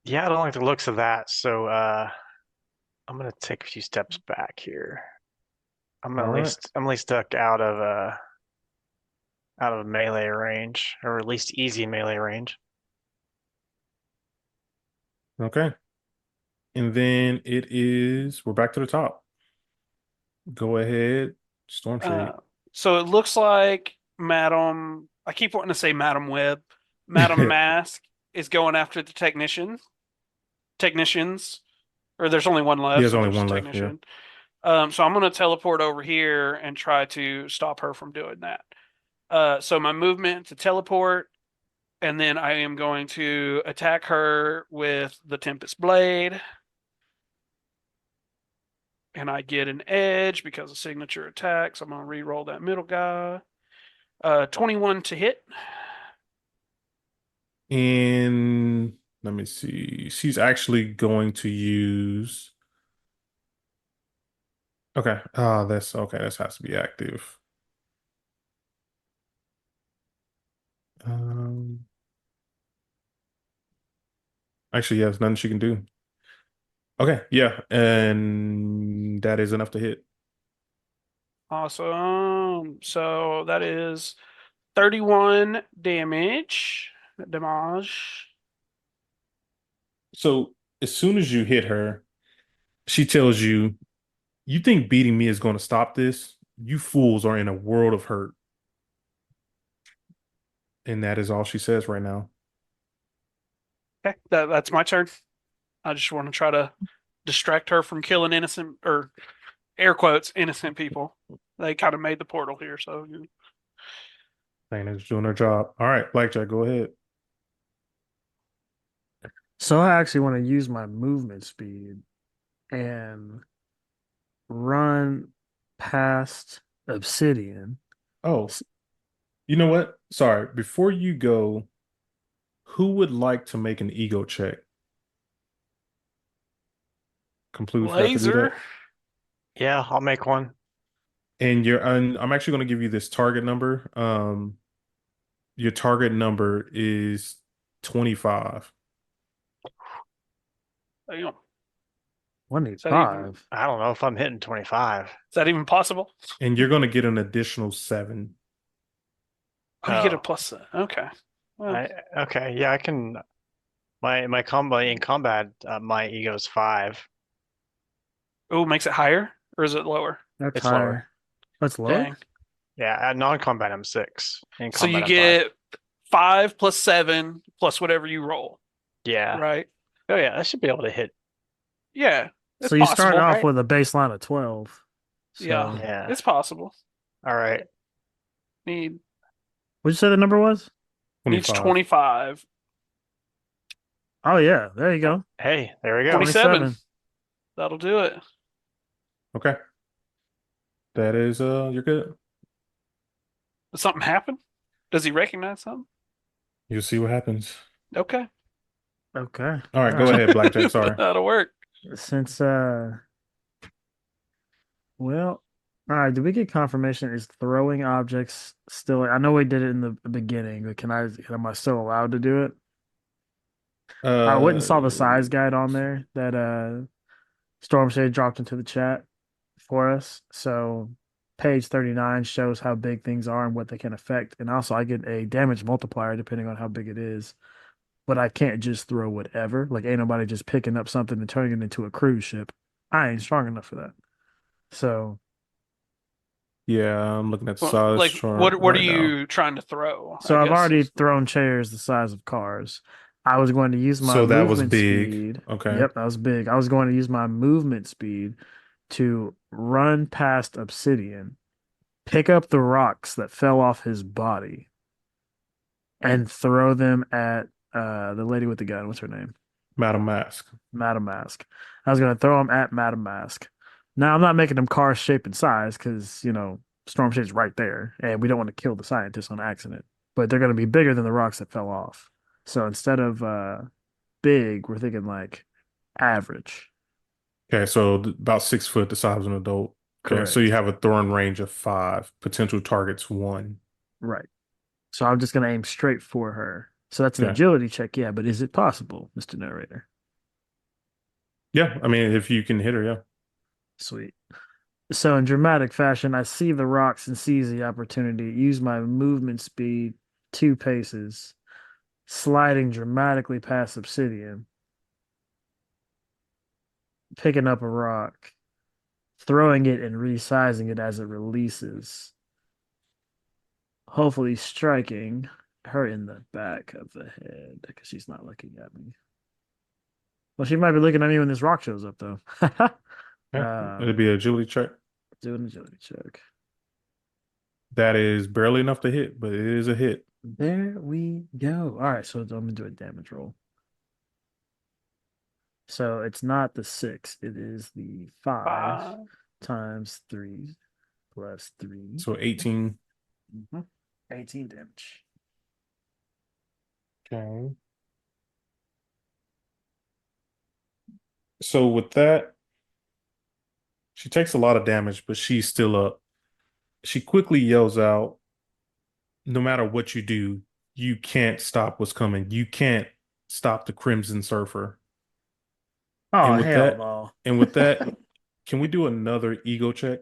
Yeah, I don't like the looks of that. So I'm gonna take a few steps back here. All right. I'm at least stuck out of melee range, or at least easy melee range. Okay. And then we're back to the top. Go ahead, Storm Uh, Shade. so it looks like Madam, I keep wanting to say Madam Web, Madam Mask is going after the technicians, or there's only one left, There's so only there's a one left, yeah. technician. So I'm going to teleport over here and try to stop her from doing that. So my movement to teleport, and then I am going to attack her with the Tempest Blade. And I get an edge because of signature attacks. I'm going to re-roll that middle guy. 21 to hit. And let me see. She's actually going to use. Okay. That's okay. This has to be active. Um, Actually, yeah, there's nothing she can do. Okay, yeah, and that is enough to hit. Awesome. So that is 31 damage. Damage. So as soon as you hit her, she tells you, "You think beating me is going to stop this? You fools are in a world of hurt." And that is all she says right now. Okay, that's my turn. I just want to try to distract her from killing innocent, or air quotes, innocent people. They kind of made the portal here, so Dana's doing her job. All right, Blackjack, go ahead. So I actually want to use my movement speed and run past Obsidian. Oh, you know what? Sorry, before you go, who would like to make an ego check? Completely forgot to do Blazer. that. Yeah, I'll make one. And I'm actually going to give you this target number. Your target number is 25. Damn. Is that even 25. I don't know if I'm hitting 25. is that even possible? And you're going to get an additional 7. Oh, you get a Oh, plus. Okay. Well, okay. Yeah, I can. My combo in combat, my ego's 5. oh, makes it higher or is it lower? That's It's lower. higher. That's lower? Dang. Yeah, at non-combat I'm 6. In So you combat I'm 5. get 5 plus 7 plus whatever you roll, Yeah. right? Oh yeah, I should be able to hit. Yeah, it's So you start possible. off Right? with a baseline of 12. Yeah, So Yeah. it's possible. All right. Need what'd you say the number was? needs 25. 25. Oh yeah, there you go. Hey, there we go. 27. 27. That'll do it. Okay. That is you're good. Does something happen? Does he recognize something? You'll see what happens. Okay. Okay. All right, All go right. ahead, Blackjack. Sorry. That'll work. Since well, all right, did we get confirmation is throwing objects still I know we did it in the beginning, but am I still allowed to do it? I went and Uh saw the size guide on there that Storm Shade dropped into the chat for us. So page 39 shows how big things are and what they can affect. And also I get a damage multiplier depending on how big it is. But I can't just throw whatever. Like ain't nobody just picking up something and turning it into a cruise ship. I ain't strong enough for that. So yeah, I'm looking at the Well, size like, chart what are right now. you trying to throw? I so I've guess already is thrown chairs the size of cars. I was going to use my So that was movement big. speed. Okay. Yep, that was big. I was going to use my movement speed to run past Obsidian, pick up the rocks that fell off his body, and throw them at the lady with the gun. What's her name? Madam Mask. Madam Mask. I was going to throw them at Madam Mask. Now I'm not making them car shape and size because Storm Shade's right there, and we don't want to kill the scientists on accident. But they're going to be bigger than the rocks that fell off. So instead of big, we're thinking like average. Okay, so about 6 foot, the size of an adult. Okay, so you Correct. have a throwing range of 5, potential targets 1. Right. So I'm just going to aim straight for her. So that's an Okay. agility check, yeah. But is it possible, Mr. Narrator? Yeah, I mean, if you can hit her, yeah. Sweet. So in dramatic fashion, I see the rocks and seize the opportunity. Use my movement speed 2 paces, sliding dramatically past Obsidian. picking up a rock, throwing it, and resizing it as it releases. Hopefully, striking her in the back of the head because she's not looking at me. Well, she might be looking at me when this rock shows up, though. Yeah, it'd be an agility check. Do an agility check. That is barely enough to hit, but it is a hit. There we go. All right, so I'm gonna do a damage roll. So it's not the 6, it is the 5 5. times 3 plus 3. So 18. 18 damage. Okay. So with that, she takes a lot of damage, but she's still up. She quickly yells out, no matter what you do, you can't stop what's coming. You can't stop the Crimson Surfer. Oh, And with hell that, no. and with that, can we do another ego check?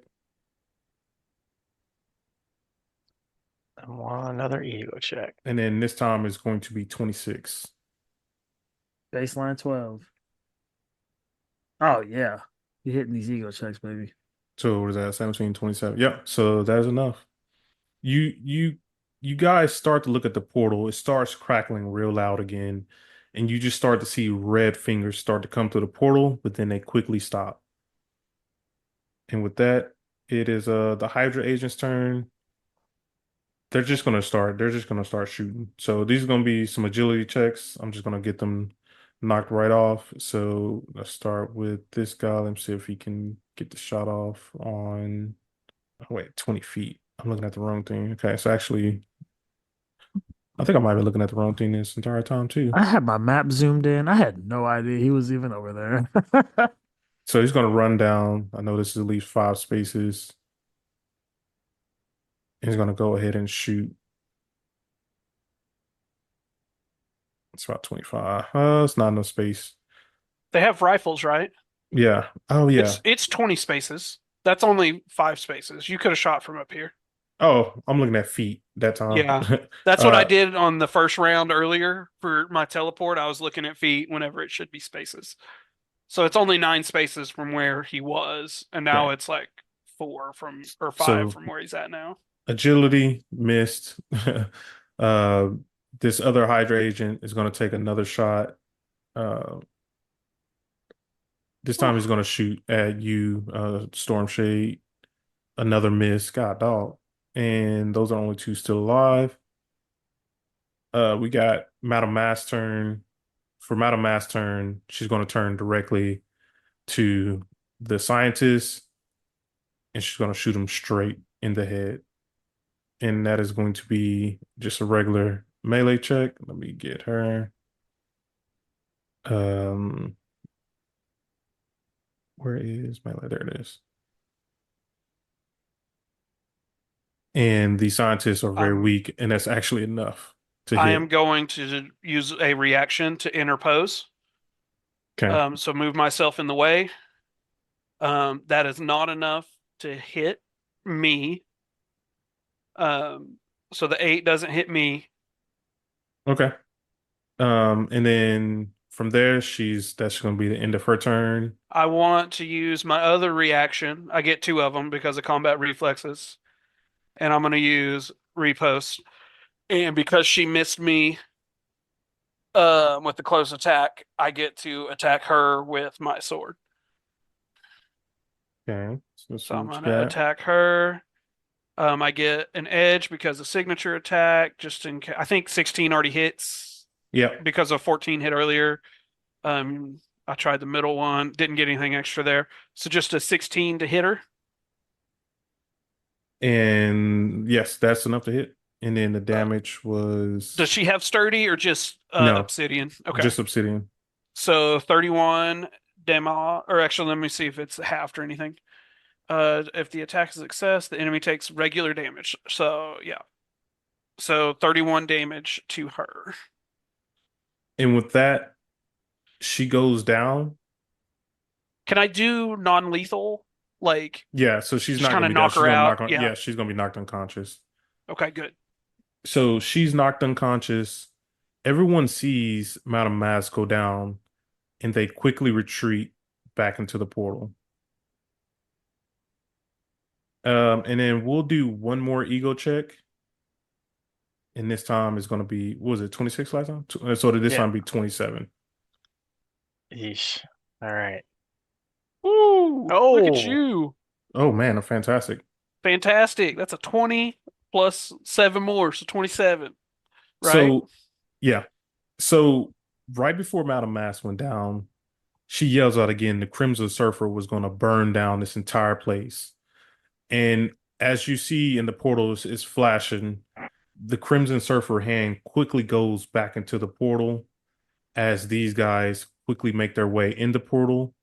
I want another ego check. And then this time is going to be 26. Baseline 12. Oh, yeah. You're hitting these ego checks, baby. So what is that? 17, 27. Yep. So that's enough. You you you guys start to look at the portal. It starts crackling real loud again, and you just start to see red fingers start to come through the portal, but then they quickly stop. And with that, it is the Hydra agent's turn. They're just gonna start shooting. So these are gonna be some agility checks. I'm just gonna get them knocked right off. So let's start with this guy. Let's see if he can get the shot off on, oh, wait, 20 feet. I'm looking at the wrong thing. Okay, so actually I think I might be looking at the wrong thing this entire time too. I had my map zoomed in. I had no idea he was even over there. So he's gonna run down. I know this is at least 5 spaces. He's gonna go ahead and shoot. It's about 25. It's not enough space. They have rifles, right? Yeah. Oh yeah. It's 20 spaces. That's only 5 spaces. You could have shot from up here. Oh, I'm looking at feet that time. Yeah. That's what I Uh, did on the first round earlier for my teleport. I was looking at feet whenever it should be spaces. So it's only 9 spaces from where he was, and now okay. it's like 4 from or 5 So from where he's at now. agility missed. Uh, this other Hydra agent is gonna take another shot. Uh, this time Whew. he's gonna shoot at you, Storm Shade. Another miss. God dog. And those are only 2 still alive. We got Madam Mass turn. For Madam Mass turn, she's going to turn directly to the scientist and she's going to shoot him straight in the head. And that is going to be just a regular melee check. Let me get her. Um, where is melee? There it is. And the scientists are very I'm weak, and that's actually enough to I am hit. going to use a reaction to interpose. Okay. So move myself in the way. That is not enough to hit me. So the 8 doesn't hit me. Okay. And then from there, that's going to be the end of her turn. I want to use my other reaction. I get 2 of them because of combat reflexes, and I'm going to use repost. And because she missed me with the close attack, I get to attack her with my sword. Okay. So let's So see I'm what you going to got. attack her. I get an edge because of signature attack. Just in case, I think 16 already hits Yep. because of 14 hit earlier. I tried the middle one, didn't get anything extra there. So just a 16 to hit her. And yes, that's enough to hit. And then the Uh, damage does was she have sturdy or just no, obsidian? Okay. just obsidian. So 31 demo, or actually, let me see if it's halved or anything. If the attack is a success, the enemy takes regular damage. So yeah. So 31 damage to her. And with that, she goes down. Can I do non-lethal? Like Yeah, so she's just not kind gonna of be down. knock She's her gonna out? knock on, Yeah. yeah, she's gonna be knocked unconscious. Okay, good. So she's knocked unconscious. Everyone sees Madame Masque go down and they quickly retreat back into the portal. And then we'll do one more ego check. And this time is going to be, what was it, 26 last time? So this Yeah. time be 27. Yeesh. All right. Woo! Look at Oh, you. Oh man, fantastic. Fantastic. That's a 20 plus 7 more, so 27, right? So yeah. So right before Madame Mask went down, she yells out again, the Crimson Surfer was going to burn down this entire place. And as you see in the portals, it's flashing. The Crimson Surfer hand quickly goes back into the portal as these guys quickly make their way in the portal.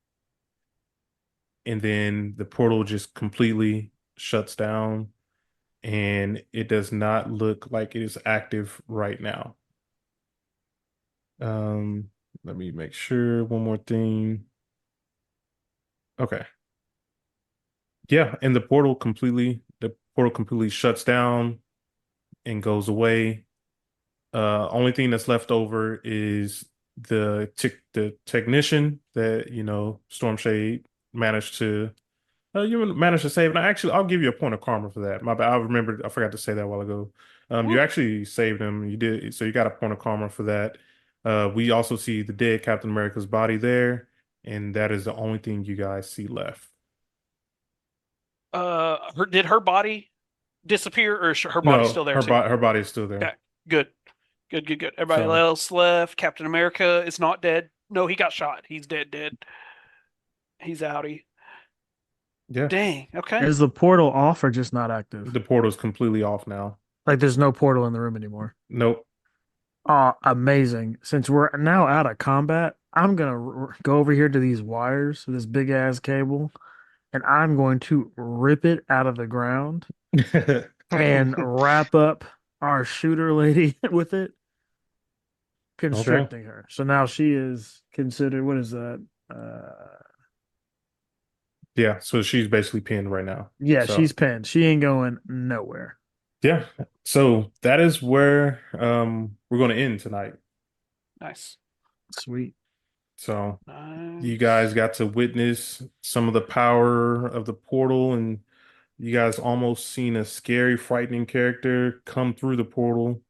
And then the portal just completely shuts down and it does not look like it is active right now. Um, Let me make sure one more thing. Okay. Yeah, and the portal completely shuts down and goes away. Only thing that's left over is the technician that, Storm Shade managed to you managed to save. And I'll give you a point of karma for that. My bad. I forgot to say that a while ago. You Woo. actually saved him. You did, so you got a point of karma for that. We also see the dead Captain America's body there, and that is the only thing you guys see left. Did her body disappear, or is her body No, still there too? her body is still there. Okay, good, good, good, good. Everybody So else left. Captain America is not dead. No, he got shot. He's dead, dead. He's outie. yeah, Dang. Okay. Is the portal off or just not active? the portal's completely off now. Like there's no portal in the room anymore. Nope. Amazing. Since we're now out of combat, I'm gonna go over here to these wires, this big ass cable, and I'm going to rip it out of the ground and wrap up our shooter lady with it, Okay. constricting her. So now she is considered, what is that? Uh, Yeah, so she's basically pinned right now. yeah, So she's pinned. She ain't going nowhere. yeah. So that is where we're gonna end tonight. Nice. Sweet. So you Nice. guys got to witness some of the power of the portal, and you guys almost seen a scary, frightening character come through the portal.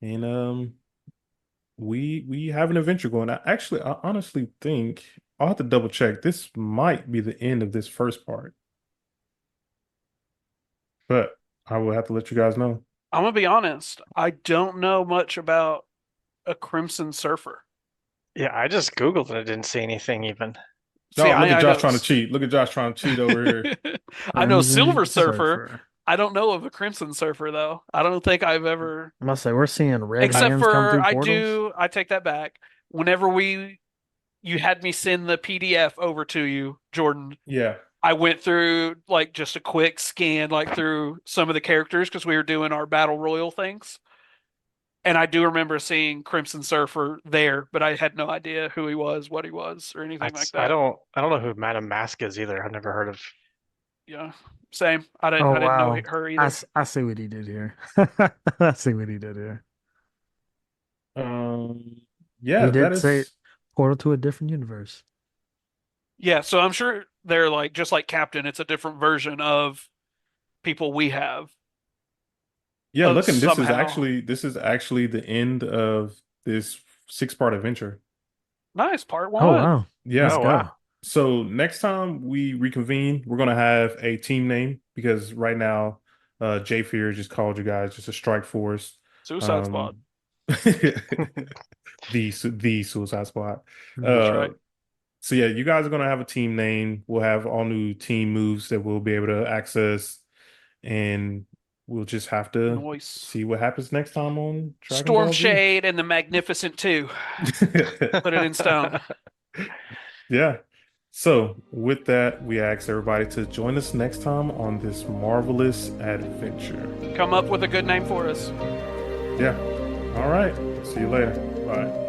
And we have an adventure going. I honestly think I'll have to double check. This might be the end of this first part, but I will have to let you guys know. I'm gonna be honest. I don't know much about a Crimson Surfer. yeah. I just Googled it. I didn't see anything even. See, No, look at I Josh know. trying to cheat. Look at Josh trying to cheat over here. I know Crimson Silver Surfer. Surfer. I don't know of a Crimson Surfer though. I don't think I've ever. I must say, we're seeing red Except hands come for through portals. I take that back. Whenever you had me send the PDF over to you, Jordan, Yeah. I went through like just a quick scan, like through some of the characters because we were doing our battle royal things. And I do remember seeing Crimson Surfer there, but I had no idea who he was, what he was, or anything like I that. don't know who Madame Masque is either. I've never heard of. Yeah, same. Oh I didn't know wow. her either. I see what he did here. I see what he did here. Um, He yeah, that did say is portal to a different universe. Yeah, so I'm sure they're like just like Captain. It's a different version of people we have. yeah, looking, Somehow. this is actually the end of this six-part adventure. Nice, part Oh one. wow. Let's Yeah. Oh go. wow. So next time we reconvene, we're gonna have a team name because right now, Jay Fear just called you guys just a strike force. Suicide Squad. Um, the Suicide Squad. That's Uh, right. so yeah, you guys are gonna have a team name. We'll have all new team moves that we'll be able to access, and we'll just have to Noise. see what happens next time on Dragon Storm Ball Z. Shade and the Magnificent Two. Put it in stone. Yeah. So, with that, we ask everybody to join us next time on this marvelous adventure. Come up with a good name for us. Yeah. All right. See you later. Bye.